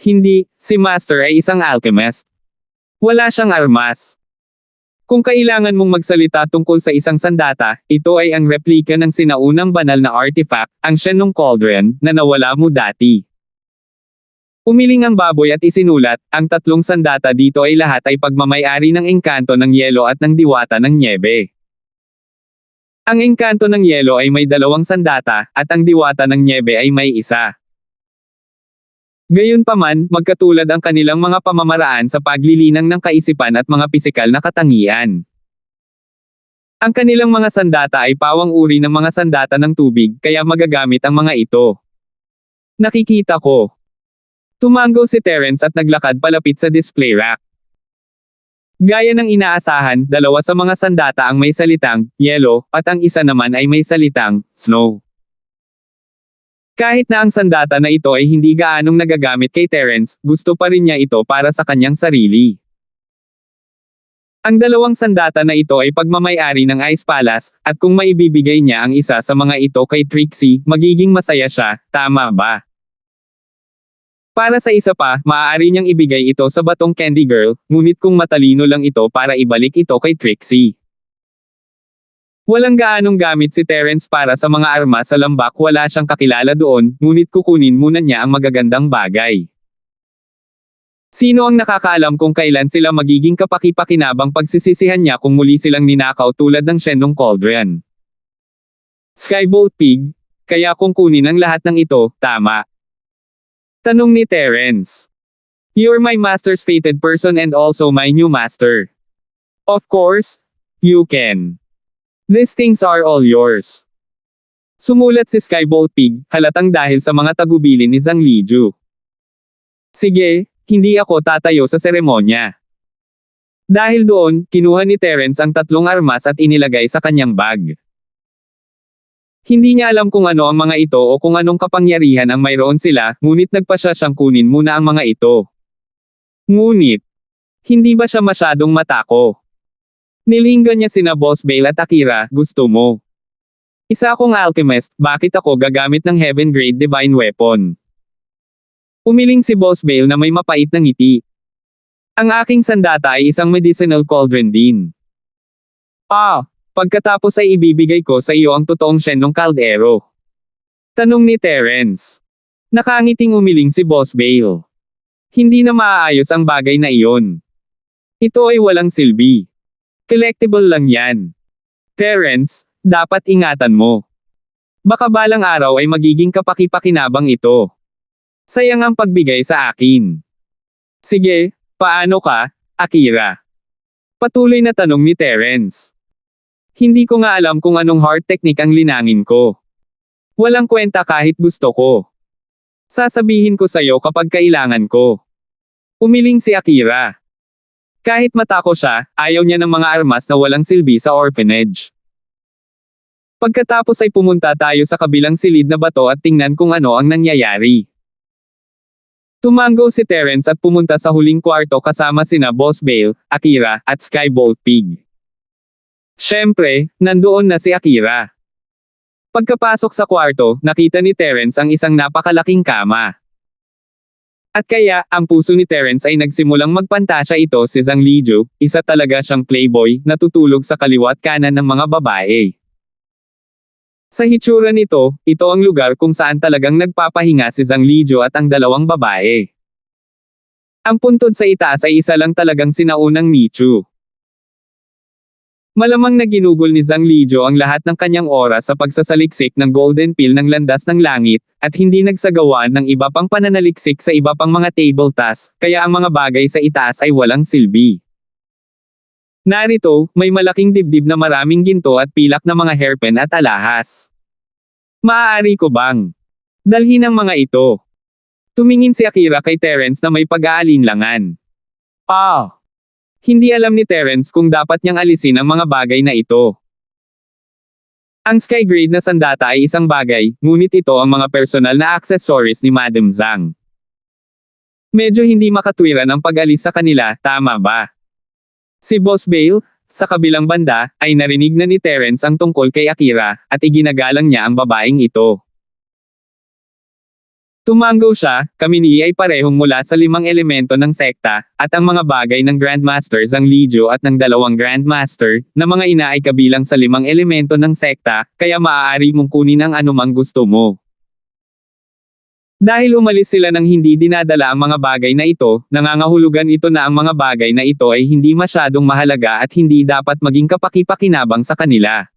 Hindi, si Master ay isang alchemist. Wala siyang armas. Kung kailangan mong magsalita tungkol sa isang sandata, ito ay ang replika ng sinaunang banal na artifact, ang Shenlong Cauldron, na nawala mo dati. Umiling ang baboy at isinulat, ang tatlong sandata dito ay lahat ay pagmamay-ari ng engkanto ng yelo at ng diwata ng nyebe. Ang engkanto ng yelo ay may 2 sandata, at ang diwata ng nyebe ay may 1. Gayunpaman, magkatulad ang kanilang mga pamamaraan sa paglilinang ng kaisipan at mga pisikal na katangian. Ang kanilang mga sandata ay pawang uri ng mga sandata ng tubig, kaya magagamit ang mga ito. Nakikita ko. Tumango si Terence at naglakad palapit sa display rack. Gaya ng inaasahan, 2 sa mga sandata ang may salitang, yellow, at ang isa naman ay may salitang, snow. Kahit na ang sandata na ito ay hindi gaanong nagagamit kay Terence, gusto pa rin niya ito para sa kanyang sarili. Ang 2 sandata na ito ay pagmamay-ari ng Ice Palace, at kung maibibigay niya ang isa sa mga ito kay Trixie, magiging masaya siya, tama ba? Para sa isa pa, maaari niyang ibigay ito sa batong Candy Girl, ngunit kung matalino lang ito para ibalik ito kay Trixie. Walang gaanong gamit si Terence para sa mga armas sa lambak, wala siyang kakilala doon, ngunit kukunin muna niya ang magagandang bagay. Sino ang nakakaalam kung kailan sila magiging kapaki-pakinabang pagsisisihan niya kung muli silang ninakaw tulad ng Shenlong Cauldron. Skybolt Pig, kaya kung kunin ang lahat ng ito, tama? Tanong ni Terence. You're my master's fated person and also my new master. Of course, you can. These things are all yours. Sumulat si Skybolt Pig, halatang dahil sa mga tagubilin ni Zhang Liju. Sige, hindi ako tatayo sa seremonya. Dahil doon, kinuha ni Terence ang 3 armas at inilagay sa kanyang bag. Hindi niya alam kung ano ang mga ito o kung anong kapangyarihan ang mayroon sila, ngunit nagpasya siyang kunin muna ang mga ito. Ngunit, hindi ba siya masyadong matako? Nilinggan niya sina Boss Bale at Akira, gusto mo. Isa akong alchemist, bakit ako gagamit ng Heaven Grade Divine Weapon? Umiling si Boss Bale na may mapait na ngiti. Ang aking sandata ay isang medicinal cauldron din. Pagkatapos ay ibibigay ko sa iyo ang totoong Shenlong Caldero. Tanong ni Terence. Nakangiting umiling si Boss Bale. Hindi na maaayos ang bagay na iyon. Ito ay walang silbi. Collectible lang yan. Terence, dapat ingatan mo. Baka balang araw ay magiging kapaki-pakinabang ito. Sayang ang pagbigay sa akin. Sige, paano ka, Akira? Patuloy na tanong ni Terence. Hindi ko nga alam kung anong heart technique ang linangin ko. Walang kwenta kahit gusto ko. Sasabihin ko sa'yo kapag kailangan ko. Umiling si Akira. Kahit matako siya, ayaw niya ng mga armas na walang silbi sa orphanage. Pagkatapos ay pumunta tayo sa kabilang silid na bato at tingnan kung ano ang nangyayari. Tumango si Terence at pumunta sa huling kwarto kasama sina Boss Bale, Akira, at Skybolt Pig. Siyempre, nandoon na si Akira. Pagkapasok sa kwarto, nakita ni Terence ang isang napakalaking kama. At kaya, ang puso ni Terence ay nagsimulang magpantasya ito si Zhang Liju, isa talaga siyang playboy, natutulog sa kaliwat kanan ng mga babae. Sa hitsura nito, ito ang lugar kung saan talagang nagpapahinga si Zhang Liju at ang 2 babae. Ang puntod sa itaas ay isa lang talagang sinaunang Michu. Malamang na ginugol ni Zhang Liju ang lahat ng kanyang oras sa pagsasaliksik ng golden pill ng landas ng langit, at hindi nagsagawa ng iba pang pananaliksik sa iba pang mga table tasks, kaya ang mga bagay sa itaas ay walang silbi. Narito, may malaking dibdib na maraming ginto at pilak na mga hairpin at alahas. Maaari ko bang dalhin ang mga ito? Tumingin si Akira kay Terence na may pag-aalinlangan. Hindi alam ni Terence kung dapat niyang alisin ang mga bagay na ito. Ang Sky Grade na sandata ay isang bagay, ngunit ito ang mga personal na accessories ni Madam Zhang. Medyo hindi makatwiran ang pag-alis sa kanila, tama ba? Si Boss Bale, sa kabilang banda, ay narinig na ni Terence ang tungkol kay Akira, at iginagalang niya ang babaeng ito. Tumango siya, kami ni ay parehong mula sa 5 elemento ng sekta, at ang mga bagay ng Grandmasters ang Ligyo at ng 2 Grandmaster, na mga ina ay kabilang sa 5 elemento ng sekta, kaya maaari mong kunin ang anumang gusto mo. Dahil umalis sila nang hindi dinadala ang mga bagay na ito, nangangahulugan ito na ang mga bagay na ito ay hindi masyadong mahalaga at hindi dapat maging kapaki-pakinabang sa kanila.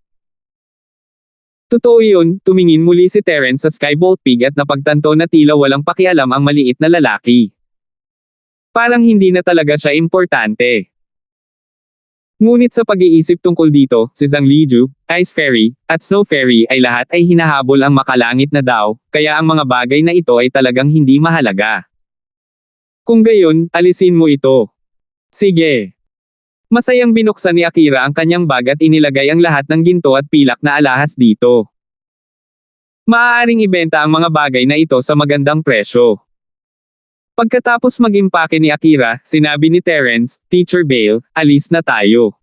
Totoo yun, tumingin muli si Terence sa Skybolt Pig at napagtanto na tila walang pakialam ang maliit na lalaki. Parang hindi na talaga siya importante. Ngunit sa pag-iisip tungkol dito, si Zhang Liju, Ice Fairy, at Snow Fairy ay lahat ay hinahabol ang makalangit na daw, kaya ang mga bagay na ito ay talagang hindi mahalaga. Kung gayon, alisin mo ito. Sige. Masayang binuksan ni Akira ang kanyang bag at inilagay ang lahat ng ginto at pilak na alahas dito. Maaaring ibenta ang mga bagay na ito sa magandang presyo. Pagkatapos mag-impake ni Akira, sinabi ni Terence, Teacher Bale, alis na tayo.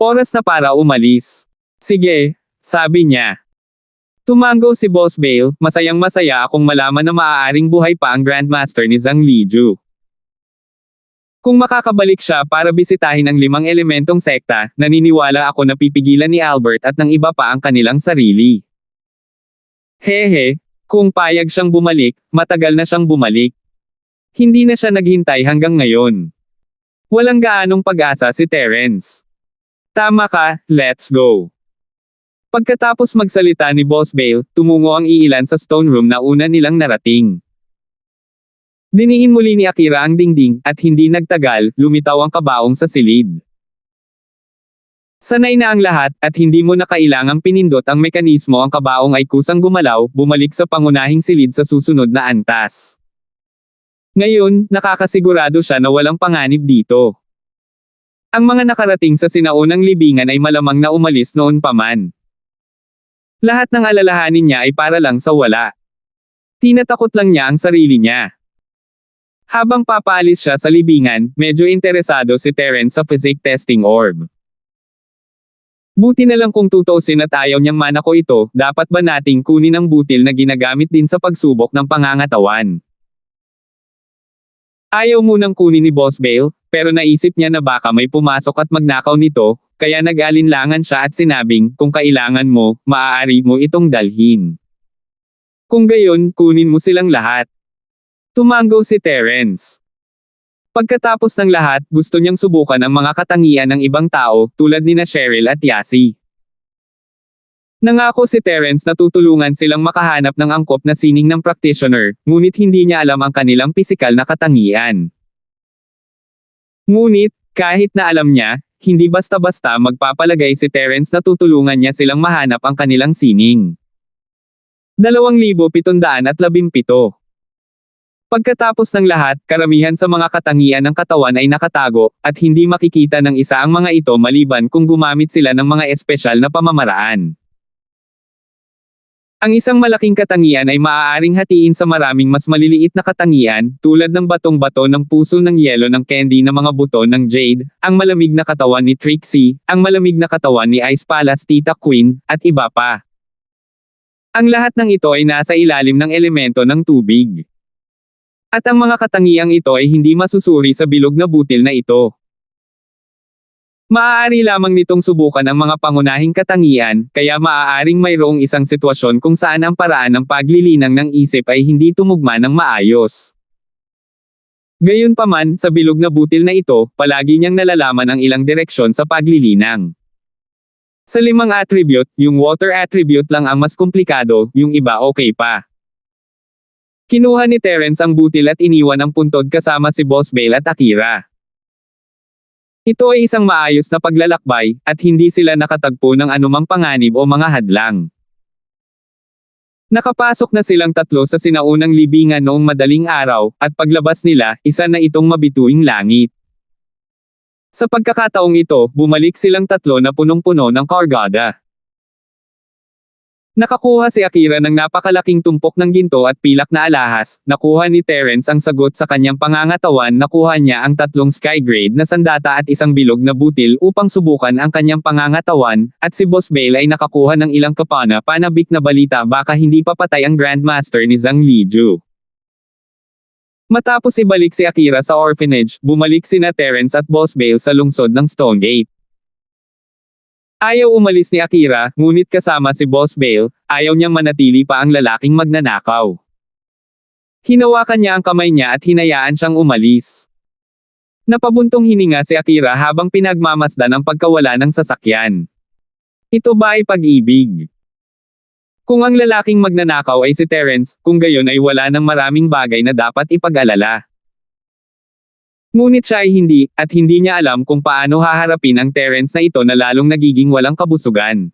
Oras na para umalis. Sige, sabi niya. Tumango si Boss Bale, masayang masaya akong malaman na maaaring buhay pa ang Grandmaster ni Zhang Liju. Kung makakabalik siya para bisitahin ang 5 elementong sekta, naniniwala ako na pipigilan ni Albert at ng iba pa ang kanilang sarili. Hehe, kung payag siyang bumalik, matagal na siyang bumalik. Hindi na siya naghintay hanggang ngayon. Walang gaanong pag-asa si Terence. Tama ka, let's go. Pagkatapos magsalita ni Boss Bale, tumungo ang iilan sa stone room na una nilang narating. Diniin muli ni Akira ang dingding, at hindi nagtagal, lumitaw ang kabaong sa silid. Sanay na ang lahat, at hindi mo na kailangang pinindot ang mekanismo ang kabaong ay kusang gumalaw, bumalik sa pangunahing silid sa susunod na antas. Ngayon, nakakasigurado siya na walang panganib dito. Ang mga nakarating sa sinaunang libingan ay malamang na umalis noon pa man. Lahat ng alalahanin niya ay para lang sa wala. Tinatakot lang niya ang sarili niya. Habang papaalis siya sa libingan, medyo interesado si Terence sa physics testing orb. Buti na lang kung tutuusin at ayaw niyang manako ito, dapat ba nating kunin ang butil na ginagamit din sa pagsubok ng pangangatawan? Ayaw munang kunin ni Boss Bale, pero naisip niya na baka may pumasok at magnakaw nito, kaya nag-alinlangan siya at sinabing, kung kailangan mo, maaari mo itong dalhin. Kung gayon, kunin mo silang lahat. Tumango si Terence. Pagkatapos ng lahat, gusto niyang subukan ang mga katangian ng ibang tao, tulad nina Cheryl at Yasi. Nangako si Terence na tutulungan silang makahanap ng angkop na sining ng practitioner, ngunit hindi niya alam ang kanilang pisikal na katangian. Ngunit, kahit na alam niya, hindi basta-basta magpapalagay si Terence na tutulungan niya silang mahanap ang kanilang sining. 2,717 Pagkatapos ng lahat, karamihan sa mga katangian ng katawan ay nakatago, at hindi makikita ng isa ang mga ito maliban kung gumamit sila ng mga espesyal na pamamaraan. Ang isang malaking katangian ay maaaring hatiin sa maraming mas maliliit na katangian, tulad ng batong-bato ng puso ng yelo ng candy na mga buto ng jade, ang malamig na katawan ni Trixie, ang malamig na katawan ni Ice Palace Tita Queen, at iba pa. Ang lahat ng ito ay nasa ilalim ng elemento ng tubig. At ang mga katangiang ito ay hindi masusuri sa bilog na butil na ito. Maaari lamang nitong subukan ang mga pangunahing katangian, kaya maaaring mayroong isang sitwasyon kung saan ang paraan ng paglilinang ng isip ay hindi tumugma ng maayos. Gayunpaman, sa bilog na butil na ito, palagi niyang nalalaman ang ilang direksyon sa paglilinang. Sa 5 attribute, yung water attribute lang ang mas komplikado, yung iba okay pa. Kinuha ni Terence ang butil at iniwan ang puntod kasama si Boss Bale at Akira. Ito ay isang maayos na paglalakbay, at hindi sila nakatagpo ng anumang panganib o mga hadlang. Nakapasok na silang 3 sa sinaunang libingan noong madaling araw, at paglabas nila, isa na itong mabituing langit. Sa pagkakataong ito, bumalik silang 3 na punong-puno ng kargada. Nakakuha si Akira ng napakalaking tumpok ng ginto at pilak na alahas. Nakuha ni Terence ang sagot sa kanyang pangangatawan. Nakuha niya ang 3 sky grade na sandata at isang bilog na butil upang subukan ang kanyang pangangatawan, at si Boss Bale ay nakakuha ng ilang panabik na balita baka hindi pa patay ang Grandmaster ni Zhang Liju. Matapos ibalik si Akira sa orphanage, bumalik sina Terence at Boss Bale sa lungsod ng Stonegate. Ayaw umalis ni Akira, ngunit kasama si Boss Bale, ayaw niyang manatili pa ang lalaking magnanakaw. Hinawakan niya ang kamay niya at hinayaan siyang umalis. Napabuntong hininga si Akira habang pinagmamasdan ang pagkawala ng sasakyan. Ito ba ay pag-ibig? Kung ang lalaking magnanakaw ay si Terence, kung gayon ay wala ng maraming bagay na dapat ipag-alala. Ngunit siya ay hindi, at hindi niya alam kung paano haharapin ang Terence na ito na lalong nagiging walang kabusugan.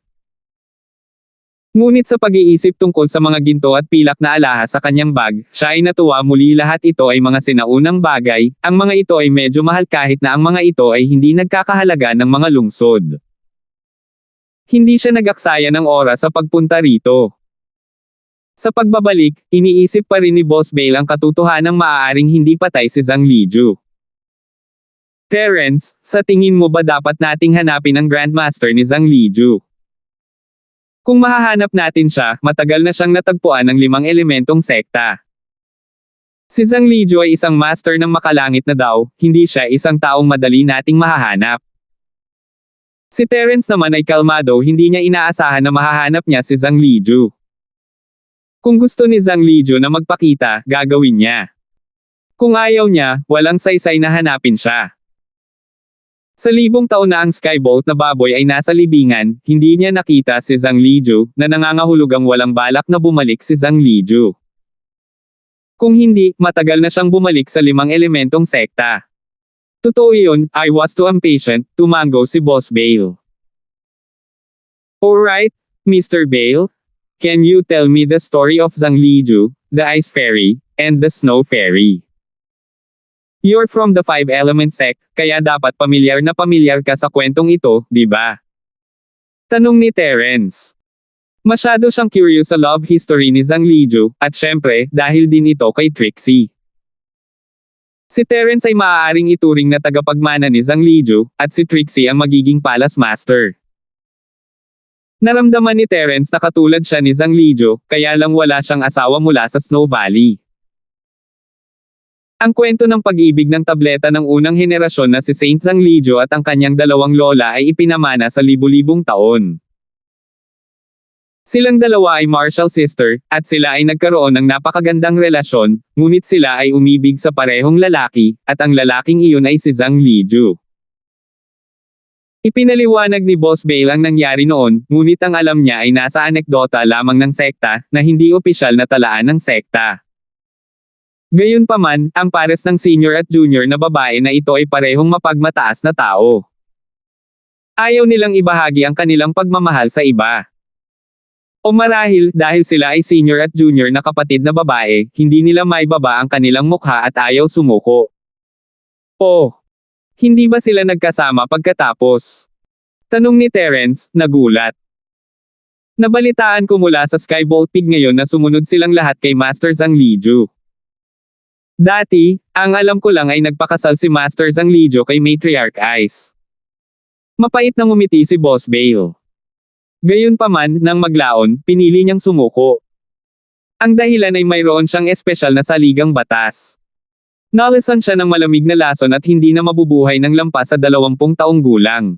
Ngunit sa pag-iisip tungkol sa mga ginto at pilak na alahas sa kanyang bag, siya ay natuwa muli. Lahat ito ay mga sinaunang bagay, ang mga ito ay medyo mahal kahit na ang mga ito ay hindi nagkakahalaga ng mga lungsod. Hindi siya nag-aksaya ng oras sa pagpunta rito. Sa pagbabalik, iniisip pa rin ni Boss Bale ang katotohanang maaaring hindi patay si Zhang Liju. Terence, sa tingin mo ba dapat nating hanapin ang Grandmaster ni Zhang Liju? Kung mahahanap natin siya, matagal na siyang natagpuan ng 5 elementong sekta. Si Zhang Liju ay isang master ng makalangit na daw, hindi siya isang taong madali nating mahahanap. Si Terence naman ay kalmado, hindi niya inaasahan na mahahanap niya si Zhang Liju. Kung gusto ni Zhang Liju na magpakita, gagawin niya. Kung ayaw niya, walang saysay na hanapin siya. Sa 1,000 taon na ang skyboat na baboy ay nasa libingan, hindi niya nakita si Zhang Liju, na nangangahulugang walang balak na bumalik si Zhang Liju. Kung hindi, matagal na siyang bumalik sa 5 elementong sekta. Totoo iyon, I was too impatient, tumango si Boss Bale. Alright, Mr. Bale? Can you tell me the story of Zhang Liju, the Ice Fairy, and the Snow Fairy? You're from the 5-element sect, kaya dapat pamilyar na pamilyar ka sa kwentong ito, di ba? Tanong ni Terence. Masyado siyang curious sa love history ni Zhang Liju, at syempre, dahil din ito kay Trixie. Si Terence ay maaaring ituring na tagapagmana ni Zhang Liju, at si Trixie ang magiging Palace Master. Naramdaman ni Terence na katulad siya ni Zhang Liju, kaya lang wala siyang asawa mula sa Snow Valley. Ang kwento ng pag-ibig ng tableta ng unang henerasyon na si Saint Zhang Liju at ang kanyang 2 lola ay ipinamana sa libu-libong taon. Silang dalawa ay martial sister, at sila ay nagkaroon ng napakagandang relasyon, ngunit sila ay umibig sa parehong lalaki, at ang lalaking iyon ay si Zhang Liju. Ipinaliwanag ni Boss Bale ang nangyari noon, ngunit ang alam niya ay nasa anekdota lamang ng sekta, na hindi opisyal na talaan ng sekta. Gayunpaman, ang pares ng senior at junior na babae na ito ay parehong mapagmataas na tao. Ayaw nilang ibahagi ang kanilang pagmamahal sa iba. O marahil, dahil sila ay senior at junior na kapatid na babae, hindi nila maibaba ang kanilang mukha at ayaw sumuko. Oh! Hindi ba sila nagkasama pagkatapos? Tanong ni Terence, nagulat. Nabalitaan ko mula sa Skybolt Pig ngayon na sumunod silang lahat kay Master Zhang Liju. Dati, ang alam ko lang ay nagpakasal si Master Zhang Liju kay Matriarch Ice. Mapait na ngumiti si Boss Bale. Gayunpaman, nang maglaon, pinili niyang sumuko. Ang dahilan ay mayroon siyang espesyal na saligang batas. Nalisan siya ng malamig na lason at hindi na mabubuhay ng lampas sa 20 taong gulang.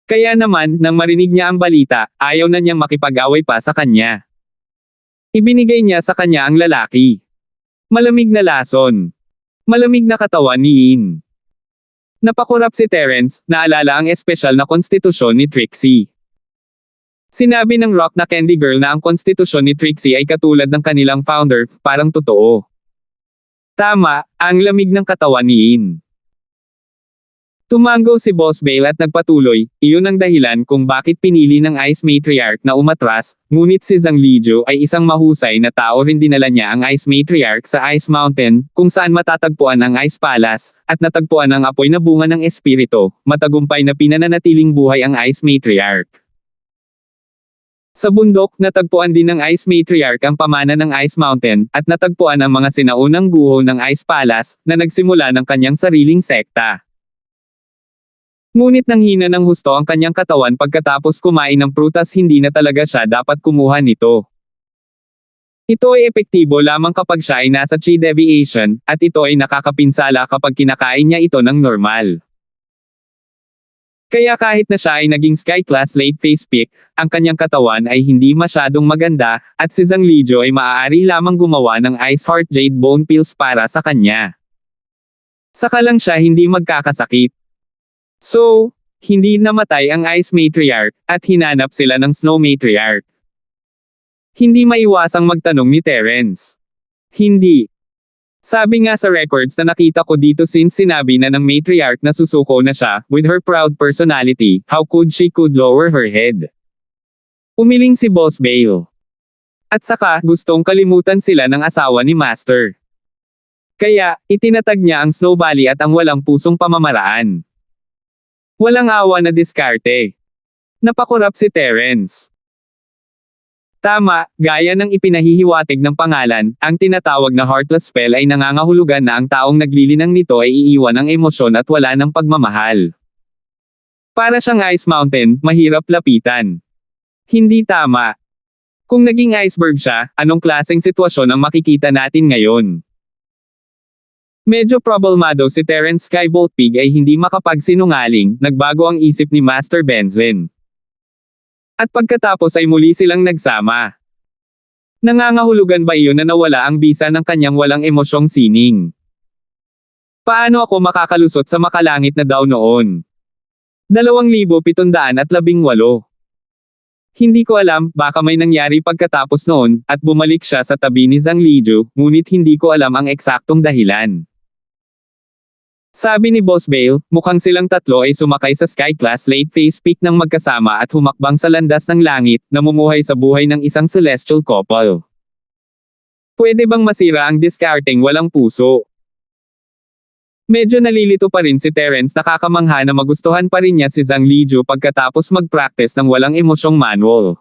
Kaya naman, nang marinig niya ang balita, ayaw na niyang makipag-away pa sa kanya. Ibinigay niya sa kanya ang lalaki. Malamig na lason. Malamig na katawan ni Yin. Napakurap si Terence, naalala ang espesyal na konstitusyon ni Trixie. Sinabi ng Rock na Candy Girl na ang konstitusyon ni Trixie ay katulad ng kanilang founder, parang totoo. Tama, ang lamig ng katawan ni Yin. Tumango si Boss Bale at nagpatuloy, iyon ang dahilan kung bakit pinili ng Ice Matriarch na umatras, ngunit si Zhang Liju ay isang mahusay na tao rin dinala niya ang Ice Matriarch sa Ice Mountain, kung saan matatagpuan ang Ice Palace, at natagpuan ang apoy na bunga ng espirito, matagumpay na pinananatiling buhay ang Ice Matriarch. Sa bundok, natagpuan din ng Ice Matriarch ang pamana ng Ice Mountain, at natagpuan ang mga sinaunang guho ng Ice Palace, na nagsimula ng kanyang sariling sekta. Ngunit nang hina ng husto ang kanyang katawan pagkatapos kumain ng prutas, hindi na talaga siya dapat kumuha nito. Ito ay epektibo lamang kapag siya ay nasa chi deviation, at ito ay nakakapinsala kapag kinakain niya ito ng normal. Kaya kahit na siya ay naging Sky Class late phase peak, ang kanyang katawan ay hindi masyadong maganda, at si Zhang Lijiu ay maaari lamang gumawa ng Ice Heart Jade Bone Pills para sa kanya. Saka lang siya hindi magkakasakit. So, hindi namatay ang Ice Matriarch, at hinanap sila ng Snow Matriarch. Hindi maiwasang magtanong ni Terence. Hindi. Sabi nga sa records na nakita ko dito, since sinabi na ng matriarch na susuko na siya, with her proud personality, how could she could lower her head? Umiling si Boss Bale. At saka, gustong kalimutan sila ng asawa ni Master. Kaya, itinatag niya ang Snow Valley at ang walang pusong pamamaraan. Walang awa na diskarte. Napakurap si Terence. Tama, gaya ng ipinahihiwatig ng pangalan, ang tinatawag na heartless spell ay nangangahulugan na ang taong naglilinang nito ay iiwan ng emosyon at wala ng pagmamahal. Para siyang Ice Mountain, mahirap lapitan. Hindi tama. Kung naging iceberg siya, anong klaseng sitwasyon ang makikita natin ngayon? Medyo problemado si Terence kay Boltpig ay hindi makapagsinungaling, nagbago ang isip ni Master Benzen. At pagkatapos ay muli silang nagsama. Nangangahulugan ba iyon na nawala ang bisa ng kanyang walang emosyong sining? Paano ako makakalusot sa makalangit na daw noon? 2,718. Hindi ko alam, baka may nangyari pagkatapos noon, at bumalik siya sa tabi ni Zhang Lijiu, ngunit hindi ko alam ang eksaktong dahilan. Sabi ni Boss Bale, mukhang silang tatlo ay sumakay sa Sky Class late phase peak ng magkasama at humakbang sa landas ng langit, namumuhay sa buhay ng isang celestial couple. Pwede bang masira ang diskarteng walang puso? Medyo nalilito pa rin si Terence, nakakamangha na magustuhan pa rin niya si Zhang Lijiu pagkatapos mag-practice ng walang emosyong manual.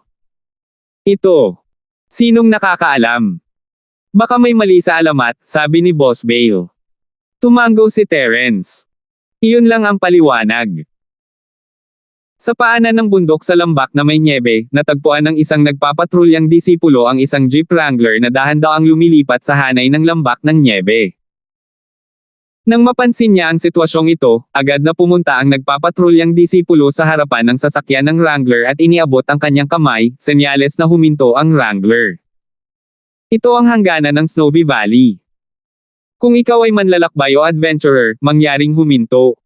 Ito. Sinong nakakaalam? Baka may mali sa alamat, sabi ni Boss Bale. Tumango si Terence. Iyon lang ang paliwanag. Sa paanan ng bundok sa lambak na may nyebe, natagpuan ng isang nagpapatrulyang disipulo ang isang Jeep Wrangler na dahan-daang lumilipat sa hanay ng lambak ng nyebe. Nang mapansin niya ang sitwasyong ito, agad na pumunta ang nagpapatrulyang disipulo sa harapan ng sasakyan ng Wrangler at iniabot ang kanyang kamay, senyales na huminto ang Wrangler. Ito ang hangganan ng Snowy Valley. Kung ikaw ay manlalakbay o adventurer, mangyaring huminto.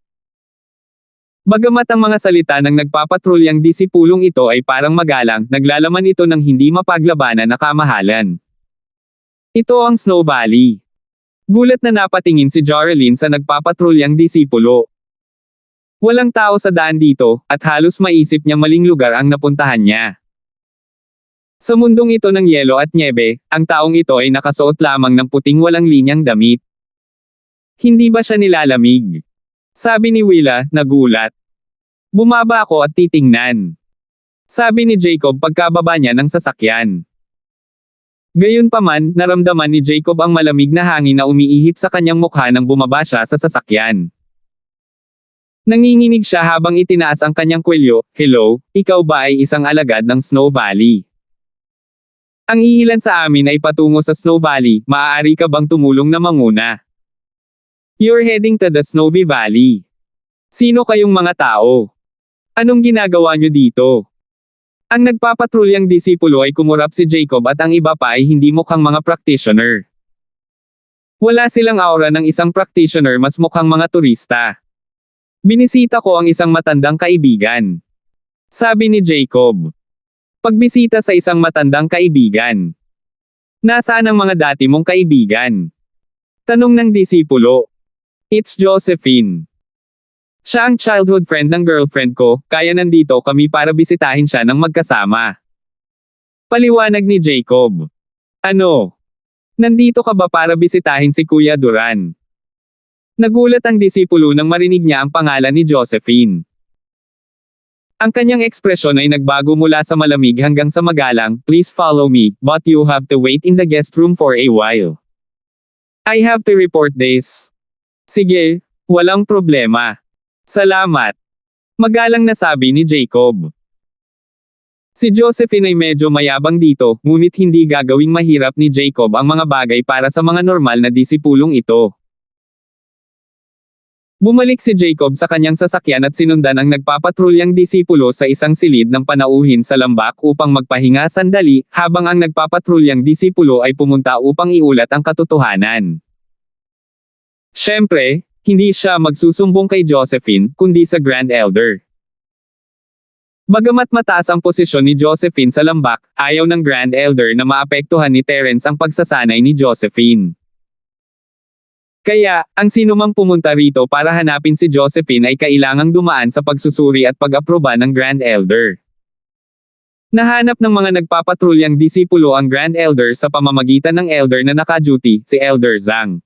Bagamat ang mga salita ng nagpapatrulyang disipulong ito ay parang magalang, naglalaman ito ng hindi mapaglabanan na kamahalan. Ito ang Snow Valley. Gulat na napatingin si Joralyn sa nagpapatrulyang disipulo. Walang tao sa daan dito, at halos maisip niya maling lugar ang napuntahan niya. Sa mundong ito ng yelo at nyebe, ang taong ito ay nakasuot lamang ng puting walang linyang damit. Hindi ba siya nilalamig? Sabi ni Willa, nagulat. Bumaba ako at titingnan. Sabi ni Jacob pagkababa niya ng sasakyan. Gayunpaman, naramdaman ni Jacob ang malamig na hangin na umiihip sa kanyang mukha nang bumaba siya sa sasakyan. Nanginginig siya habang itinaas ang kanyang kwelyo, "Hello, ikaw ba ay isang alagad ng Snow Valley? Ang ihilan sa amin ay patungo sa Snow Valley, maaari ka bang tumulong na manguna? You're heading to the Snowy Valley. Sino kayong mga tao? Anong ginagawa nyo dito?" Ang nagpapatrulyang disipulo ay kumurap si Jacob at ang iba pa ay hindi mukhang mga practitioner. Wala silang aura ng isang practitioner, mas mukhang mga turista. Binisita ko ang isang matandang kaibigan. Sabi ni Jacob. Pagbisita sa isang matandang kaibigan. Nasaan ang mga dati mong kaibigan? Tanong ng disipulo. It's Josephine. Siya ang childhood friend ng girlfriend ko, kaya nandito kami para bisitahin siya ng magkasama. Paliwanag ni Jacob. Ano? Nandito ka ba para bisitahin si Kuya Duran? Nagulat ang disipulo nang marinig niya ang pangalan ni Josephine. Ang kanyang ekspresyon ay nagbago mula sa malamig hanggang sa magalang, "Please follow me, but you have to wait in the guest room for a while. I have to report this." "Sige, walang problema. Salamat." Magalang na sabi ni Jacob. Si Josephine ay medyo mayabang dito, ngunit hindi gagawing mahirap ni Jacob ang mga bagay para sa mga normal na disipulong ito. Bumalik si Jacob sa kanyang sasakyan at sinundan ang nagpapatrulyang disipulo sa isang silid ng panauhin sa lambak upang magpahinga sandali, habang ang nagpapatrulyang disipulo ay pumunta upang iulat ang katotohanan. Siyempre, hindi siya magsusumbong kay Josephine, kundi sa Grand Elder. Bagamat mataas ang posisyon ni Josephine sa lambak, ayaw ng Grand Elder na maapektuhan ni Terence ang pagsasanay ni Josephine. Kaya, ang sinumang pumunta rito para hanapin si Josephine ay kailangang dumaan sa pagsusuri at pag-aproba ng Grand Elder. Nahanap ng mga nagpapatrulyang disipulo ang Grand Elder sa pamamagitan ng Elder na naka-duty, si Elder Zhang.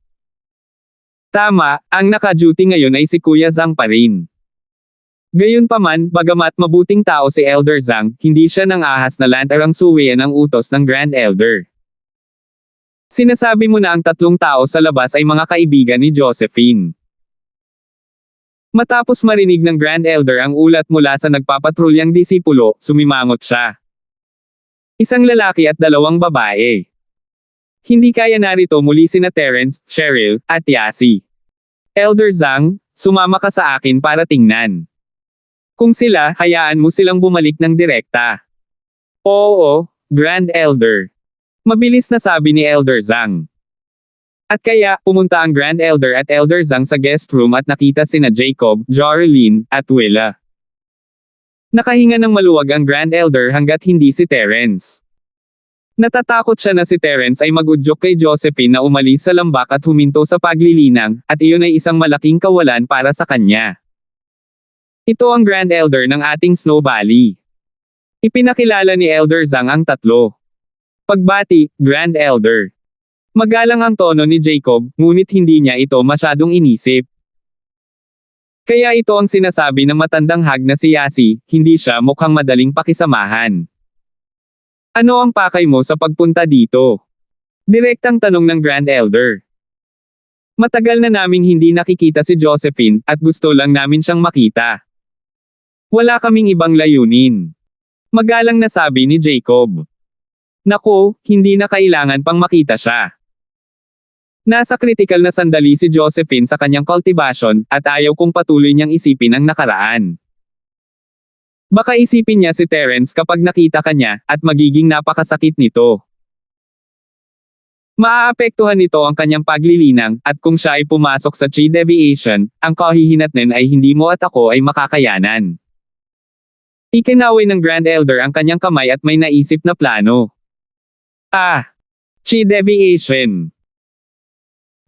Tama, ang naka-duty ngayon ay si Kuya Zhang pa rin. Gayunpaman, bagamat mabuting tao si Elder Zhang, hindi siya nang ahas na lantarang suwian ang utos ng Grand Elder. Sinasabi mo na ang tatlong tao sa labas ay mga kaibigan ni Josephine. Matapos marinig ng Grand Elder ang ulat mula sa nagpapatrulyang disipulo, sumimangot siya. Isang lalaki at dalawang babae. Hindi kaya narito muli sina Terence, Cheryl, at Yasi. Elder Zhang, sumama ka sa akin para tingnan. Kung sila, hayaan mo silang bumalik ng direkta. Oo, Grand Elder. Mabilis na sabi ni Elder Zhang. At kaya, pumunta ang Grand Elder at Elder Zhang sa guest room at nakita sina Jacob, Jorlyn, at Willa. Nakahinga ng maluwag ang Grand Elder hanggat hindi si Terence. Natatakot siya na si Terence ay mag-udyok kay Josephine na umalis sa lambak at huminto sa paglilinang, at iyon ay isang malaking kawalan para sa kanya. Ito ang Grand Elder ng ating Snow Valley. Ipinakilala ni Elder Zhang ang tatlo. Pagbati, Grand Elder. Magalang ang tono ni Jacob, ngunit hindi niya ito masyadong inisip. Kaya ito ang sinasabi ng matandang hag na si Yasi, hindi siya mukhang madaling pakisamahan. Ano ang pakay mo sa pagpunta dito? Direktang tanong ng Grand Elder. Matagal na naming hindi nakikita si Josephine, at gusto lang namin siyang makita. Wala kaming ibang layunin. Magalang na sabi ni Jacob. Naku, hindi na kailangan pang makita siya. Nasa kritikal na sandali si Josephine sa kanyang cultivation, at ayaw kong patuloy niyang isipin ang nakaraan. Baka isipin niya si Terence kapag nakita kanya, at magiging napakasakit nito. Maaapektuhan nito ang kanyang paglilinang, at kung siya ay pumasok sa chi deviation, ang kahihinatnan ay hindi mo at ako ay makakayanan. Ikinaway ng Grand Elder ang kanyang kamay at may naisip na plano. Chi deviation.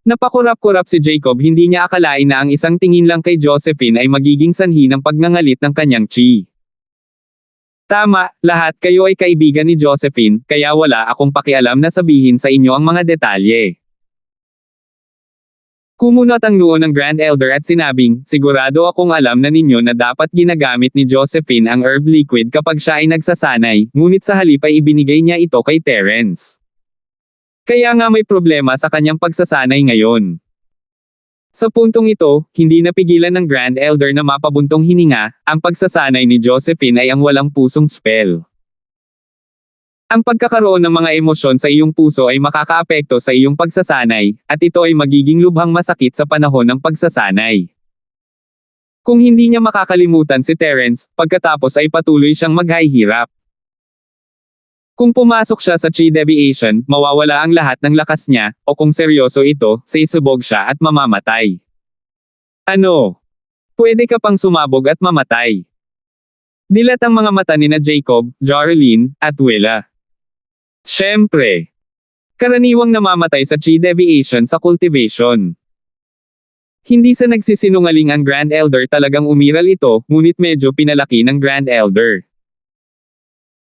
Napakurap-kurap si Jacob, hindi niya akalain na ang isang tingin lang kay Josephine ay magiging sanhi ng pagngangalit ng kanyang chi. Tama, lahat kayo ay kaibigan ni Josephine, kaya wala akong pakialam na sabihin sa inyo ang mga detalye. Kumunot ang noo ng Grand Elder at sinabing, sigurado akong alam na ninyo na dapat ginagamit ni Josephine ang herb liquid kapag siya ay nagsasanay, ngunit sa halip ay ibinigay niya ito kay Terence. Kaya nga may problema sa kanyang pagsasanay ngayon. Sa puntong ito, hindi napigilan ng Grand Elder na mapabuntong hininga, ang pagsasanay ni Josephine ay ang walang pusong spell. Ang pagkakaroon ng mga emosyon sa iyong puso ay makakaapekto sa iyong pagsasanay, at ito ay magiging lubhang masakit sa panahon ng pagsasanay. Kung hindi niya makakalimutan si Terence, pagkatapos ay patuloy siyang maghihirap. Kung pumasok siya sa chi deviation, mawawala ang lahat ng lakas niya, o kung seryoso ito, sisubog siya at mamamatay. Ano? Pwede ka pang sumabog at mamatay. Dilat ang mga mata ni na Jacob, Jorlyn, at Willa. Siyempre. Karaniwang namamatay sa chi deviation sa cultivation. Hindi sa nagsisinungaling ang Grand Elder, talagang umiral ito, ngunit medyo pinalaki ng Grand Elder.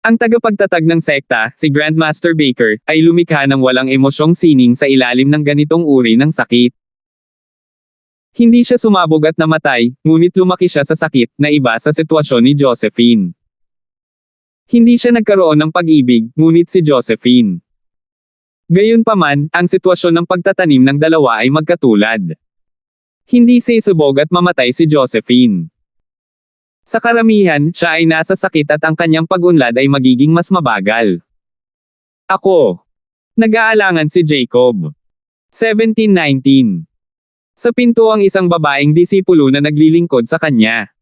Ang tagapagtatag ng sekta, si Grandmaster Baker, ay lumikha ng walang emosyong sining sa ilalim ng ganitong uri ng sakit. Hindi siya sumabog at namatay, ngunit lumaki siya sa sakit na iba sa sitwasyon ni Josephine. Hindi siya nagkaroon ng pag-ibig, ngunit si Josephine. Gayunpaman, ang sitwasyon ng pagtatanim ng dalawa ay magkatulad. Hindi sisubog at mamatay si Josephine. Sa karamihan, siya ay nasa sakit at ang kanyang pag-unlad ay magiging mas mabagal. Ako. Nag-aalangan si Jacob. 1719. Sa pinto ang isang babaeng disipulo na naglilingkod sa kanya.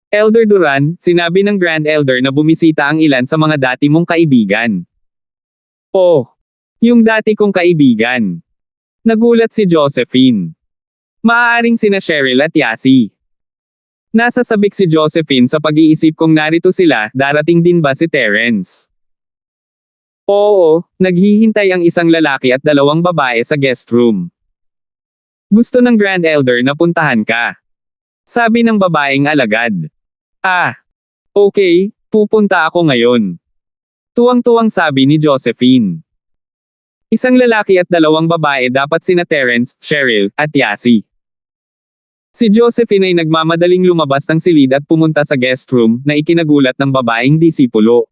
Elder Duran, sinabi ng Grand Elder na bumisita ang ilan sa mga dati mong kaibigan. Oh, yung dati kong kaibigan. Nagulat si Josephine. Maaaring sina Cheryl at Yasi. Nasasabik si Josephine sa pag-iisip kung narito sila, darating din ba si Terence? Oo, naghihintay ang isang lalaki at dalawang babae sa guest room. Gusto ng Grand Elder na puntahan ka. Sabi ng babaeng alagad. Okay, pupunta ako ngayon. Tuwang-tuwang sabi ni Josephine. Isang lalaki at dalawang babae dapat sina Terence, Cheryl, at Yasi. Si Josephine ay nagmamadaling lumabas ng silid at pumunta sa guest room na ikinagulat ng babaeng disipulo.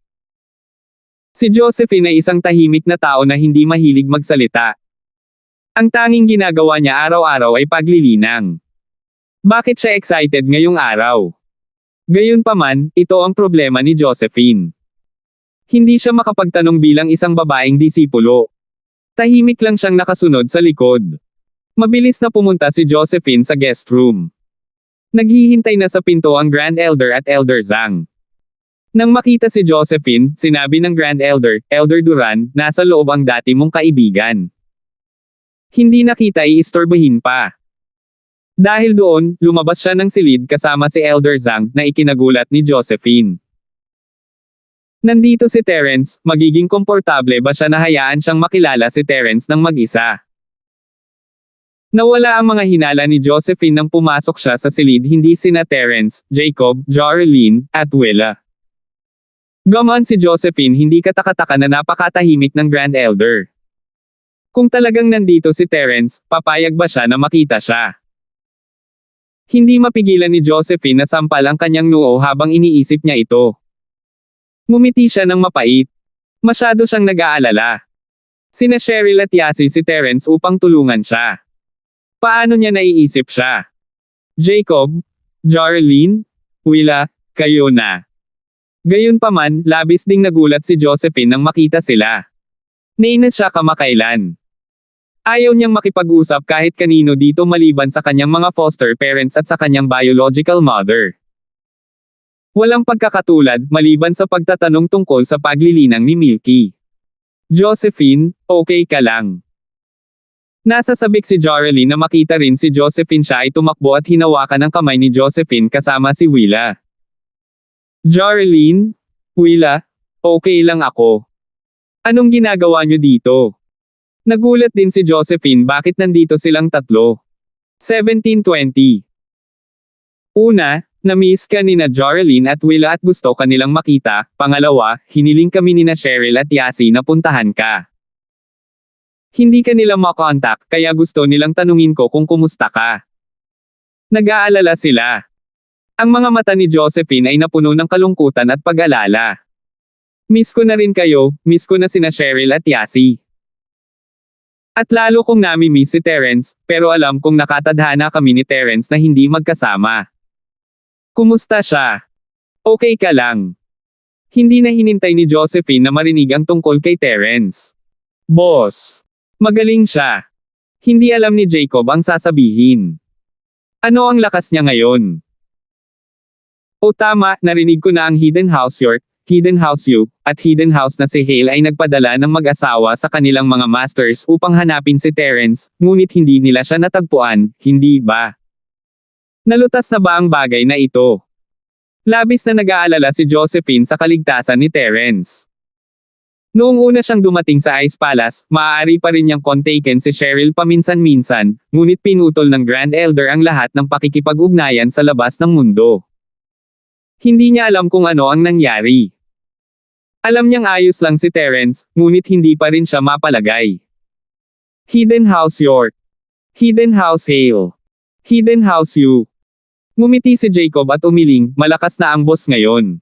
Si Josephine ay isang tahimik na tao na hindi mahilig magsalita. Ang tanging ginagawa niya araw-araw ay paglilinang. Bakit siya excited ngayong araw? Gayunpaman, ito ang problema ni Josephine. Hindi siya makapagtanong bilang isang babaeng disipulo. Tahimik lang siyang nakasunod sa likod. Mabilis na pumunta si Josephine sa guest room. Naghihintay na sa pinto ang Grand Elder at Elder Zhang. Nang makita si Josephine, sinabi ng Grand Elder, Elder Duran, nasa loob ang dati mong kaibigan. Hindi nakita iistorbohin pa. Dahil doon, lumabas siya ng silid kasama si Elder Zhang na ikinagulat ni Josephine. Nandito si Terence, magiging komportable ba siya na hayaan siyang makilala si Terence ng mag-isa? Nawala ang mga hinala ni Josephine nang pumasok siya sa silid hindi sina Terence, Jacob, Jorelyn, at Willa. Gaman si Josephine hindi katakataka na napakatahimik ng Grand Elder. Kung talagang nandito si Terence, papayag ba siya na makita siya? Hindi mapigilan ni Josephine na sampal ang kanyang noo habang iniisip niya ito. Ngumiti siya ng mapait. Masyado siyang nag-aalala. Sina Cheryl at Yasi si Terence upang tulungan siya. Paano niya naiisip siya? Jacob? Jorelyn? Willa? Kayo na. Gayunpaman, labis ding nagulat si Josephine nang makita sila. Nainis siya kamakailan. Ayaw niyang makipag-usap kahit kanino dito maliban sa kanyang mga foster parents at sa kanyang biological mother. Walang pagkakatulad maliban sa pagtatanong tungkol sa paglilinang ni Milky. Josephine, okay ka lang? Nasasabik si Jorelyn na makita rin si Josephine siya ay tumakbo at hinawakan ang kamay ni Josephine kasama si Willa. Jorelyn? Willa? Okay lang ako. Anong ginagawa niyo dito? Nagulat din si Josephine bakit nandito silang tatlo. 1720. Una, na-miss ka nina Jorelyn at Willa at gusto kanilang makita. Pangalawa, hiniling kami nina Cheryl at Yasi na puntahan ka. Hindi ka nila makontak, kaya gusto nilang tanungin ko kung kumusta ka. Nag-aalala sila. Ang mga mata ni Josephine ay napuno ng kalungkutan at pag-alala. Miss ko na rin kayo, miss ko na sina Cheryl at Yasi. At lalo kong nami-miss si Terence, pero alam kong nakatadhana kami ni Terence na hindi magkasama. Kumusta siya? Okay ka lang? Hindi na hinintay ni Josephine na marinig ang tungkol kay Terence. Boss. Magaling siya. Hindi alam ni Jacob ang sasabihin. Ano ang lakas niya ngayon? O tama, narinig ko na ang Hidden House York, Hidden House U, at Hidden House na si Hale ay nagpadala ng mag-asawa sa kanilang mga masters upang hanapin si Terence, ngunit hindi nila siya natagpuan, hindi ba? Nalutas na ba ang bagay na ito? Labis na nag-aalala si Josephine sa kaligtasan ni Terence. Noong una siyang dumating sa Ice Palace, maaari pa rin niyang kontaken si Cheryl paminsan-minsan, ngunit pinutol ng Grand Elder ang lahat ng pakikipag-ugnayan sa labas ng mundo. Hindi niya alam kung ano ang nangyari. Alam niyang ayos lang si Terence, ngunit hindi pa rin siya mapalagay. Hidden House York. Hidden House Hale. Hidden House U. Ngumiti si Jacob at umiling, malakas na ang boss ngayon.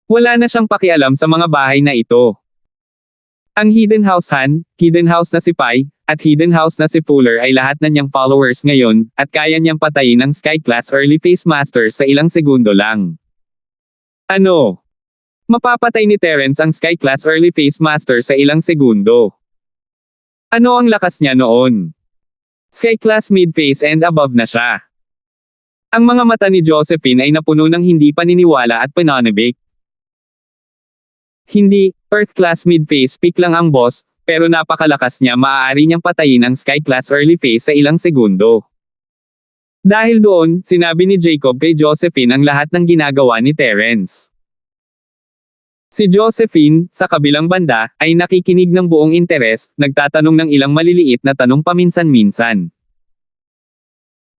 Wala na siyang pakialam sa mga bahay na ito. Ang Hidden House Han, Hidden House na si Pai, at Hidden House na si Fuller ay lahat na niyang followers ngayon, at kaya niyang patayin ang Sky Class Early Phase Master sa ilang segundo lang. Ano? Mapapatay ni Terence ang Sky Class Early Phase Master sa ilang segundo. Ano ang lakas niya noon? Sky Class Mid Phase and above na siya. Ang mga mata ni Josephine ay napuno ng hindi paniniwala at pananabik. Hindi, Earth Class Mid Phase peak lang ang boss, pero napakalakas niya, maaari niyang patayin ang Sky Class Early Phase sa ilang segundo. Dahil doon, sinabi ni Jacob kay Josephine ang lahat ng ginagawa ni Terence. Si Josephine, sa kabilang banda, ay nakikinig ng buong interes, nagtatanong ng ilang maliliit na tanong paminsan-minsan.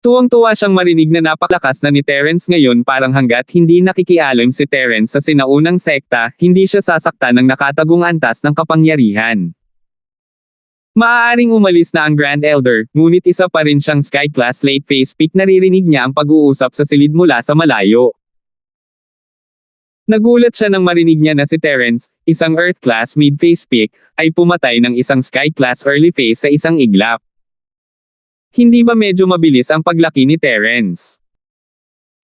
Tuwang-tuwa siyang marinig na napakalakas na ni Terence ngayon, parang hanggat hindi nakikialam si Terence sa sinaunang sekta, hindi siya sasaktan ng nakatagong antas ng kapangyarihan. Maaaring umalis na ang Grand Elder, ngunit isa pa rin siyang Sky Class Late Phase Peak, naririnig niya ang pag-uusap sa silid mula sa malayo. Nagulat siya nang marinig niya na si Terence, isang Earth Class Mid Phase Peak, ay pumatay ng isang Sky Class Early Phase sa isang iglap. Hindi ba medyo mabilis ang paglaki ni Terence?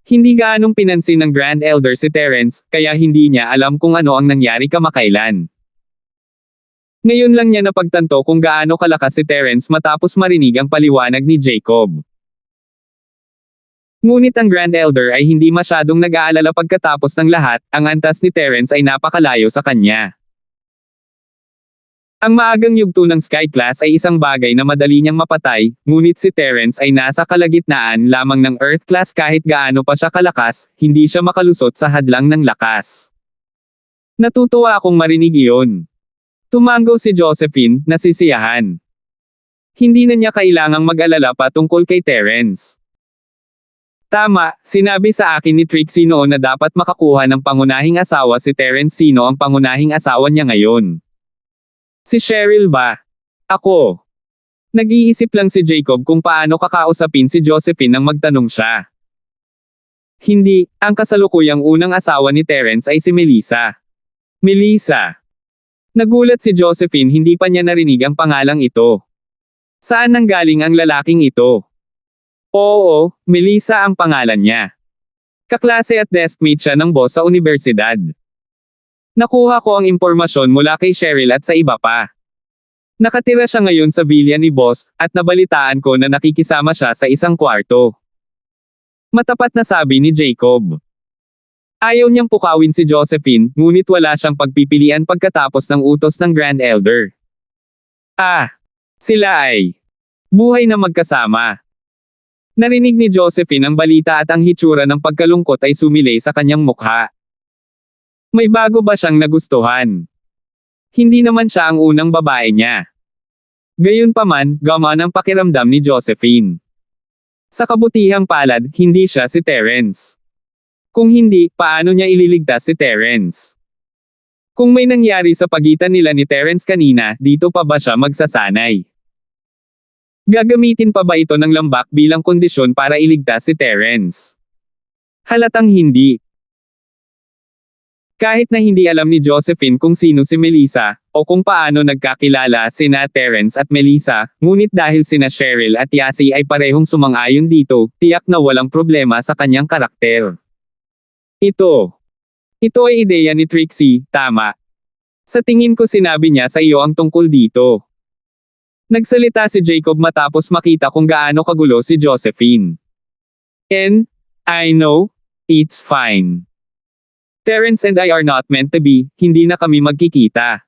Hindi gaanong pinansin ng Grand Elder si Terence, kaya hindi niya alam kung ano ang nangyari kamakailan. Ngayon lang niya napagtanto kung gaano kalakas si Terence matapos marinig ang paliwanag ni Jacob. Ngunit ang Grand Elder ay hindi masyadong nag-aalala pagkatapos ng lahat, ang antas ni Terence ay napakalayo sa kanya. Ang maagang yugto ng Sky Class ay isang bagay na madali niyang mapatay, ngunit si Terence ay nasa kalagitnaan lamang ng Earth Class. Kahit gaano pa siya kalakas, hindi siya makalusot sa hadlang ng lakas. Natutuwa akong marinig iyon. Tumango si Josephine, nasisiyahan. Hindi na niya kailangang mag-alala pa tungkol kay Terence. Tama, sinabi sa akin ni Trixie noon na dapat makakuha ng pangunahing asawa si Terence. Sino ang pangunahing asawa niya ngayon? Si Cheryl ba? Ako. Nag-iisip lang si Jacob kung paano kakausapin si Josephine nang magtanong siya. Hindi, ang kasalukuyang unang asawa ni Terence ay si Melissa. Melissa. Nagulat si Josephine, hindi pa niya narinig ang pangalang ito. Saan nanggaling ang lalaking ito? Oo, Melissa ang pangalan niya. Kaklase at deskmate siya ng boss sa universidad. Nakuha ko ang impormasyon mula kay Cheryl at sa iba pa. Nakatira siya ngayon sa villa ni boss, at nabalitaan ko na nakikisama siya sa isang kwarto. Matapat na sabi ni Jacob. Ayaw niyang pukawin si Josephine, ngunit wala siyang pagpipilian pagkatapos ng utos ng Grand Elder. Sila ay buhay na magkasama. Narinig ni Josephine ang balita at ang hitsura ng pagkalungkot ay sumilay sa kanyang mukha. May bago ba siyang nagustuhan? Hindi naman siya ang unang babae niya. Gayunpaman, gumaan ang pakiramdam ni Josephine. Sa kabutihang palad, hindi siya si Terence. Kung hindi, paano niya ililigtas si Terence? Kung may nangyari sa pagitan nila ni Terence kanina, dito pa ba siya magsasanay? Gagamitin pa ba ito ng lambak bilang kondisyon para iligtas si Terence? Halatang hindi. Kahit na hindi alam ni Josephine kung sino si Melissa, o kung paano nagkakilala sina Terence at Melissa, ngunit dahil sina Cheryl at Yasi ay parehong sumang-ayon dito, tiyak na walang problema sa kanyang karakter. Ito ay ideya ni Trixie, tama. Sa tingin ko sinabi niya sa iyo ang tungkol dito. Nagsalita si Jacob matapos makita kung gaano kagulo si Josephine. And, I know, it's fine. Terence and I are not meant to be, hindi na kami magkikita.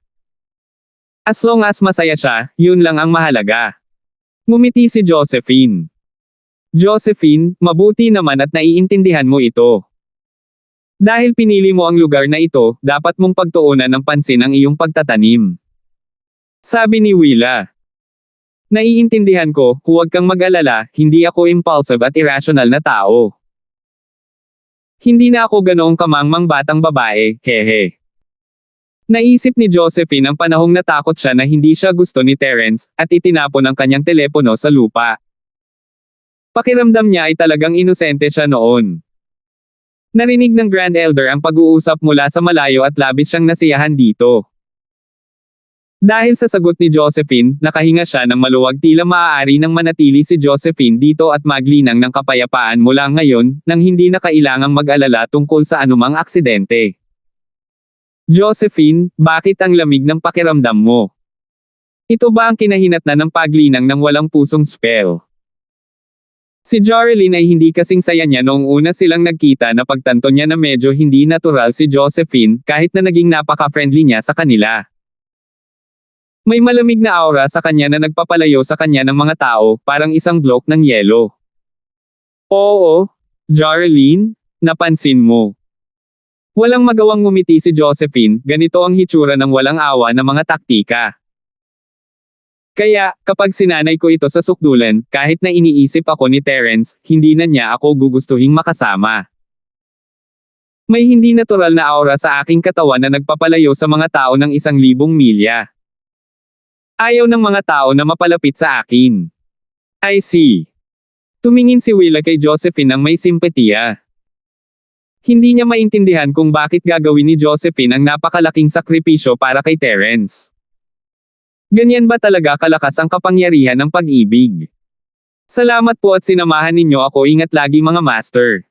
As long as masaya siya, yun lang ang mahalaga. Ngumiti si Josephine. Josephine, mabuti naman at naiintindihan mo ito. Dahil pinili mo ang lugar na ito, dapat mong pagtuunan ng pansin ang iyong pagtatanim. Sabi ni Willa. Naiintindihan ko, huwag kang mag-alala, hindi ako impulsive at irrational na tao. Hindi na ako ganoong kamangmang batang babae, hehe. Naisip ni Josephine ang panahong natakot siya na hindi siya gusto ni Terence, at itinapon ang kanyang telepono sa lupa. Pakiramdam niya ay talagang inosente siya noon. Narinig ng Grand Elder ang pag-uusap mula sa malayo at labis siyang nasiyahan dito. Dahil sa sagot ni Josephine, nakahinga siya ng maluwag, tila maaari nang manatili si Josephine dito at maglinang ng kapayapaan mula ngayon, nang hindi na kailangang mag-alala tungkol sa anumang aksidente. Josephine, bakit ang lamig ng pakiramdam mo? Ito ba ang kinahinatnan ng paglinang ng walang pusong spell? Si Jorelyn ay hindi kasing saya niya noong una silang nagkita na pagtanto niya na medyo hindi natural si Josephine, kahit na naging napaka-friendly niya sa kanila. May malamig na aura sa kanya na nagpapalayo sa kanya ng mga tao, parang isang bloke ng yelo. Oo, Jorelyn, napansin mo. Walang magawang ngumiti si Josephine, ganito ang hitsura ng walang awa na mga taktika. Kaya, kapag sinanay ko ito sa sukdulan, kahit na iniisip ako ni Terence, hindi na niya ako gugustuhing makasama. May hindi natural na aura sa aking katawan na nagpapalayo sa mga tao ng 1,000 milya. Ayaw ng mga tao na mapalapit sa akin. I see. Tumingin si Willa kay Josephine ng may simpatiya. Hindi niya maintindihan kung bakit gagawin ni Josephine ang napakalaking sakripisyo para kay Terence. Ganyan ba talaga kalakas ang kapangyarihan ng pag-ibig? Salamat po at sinamahan ninyo ako, ingat lagi mga master.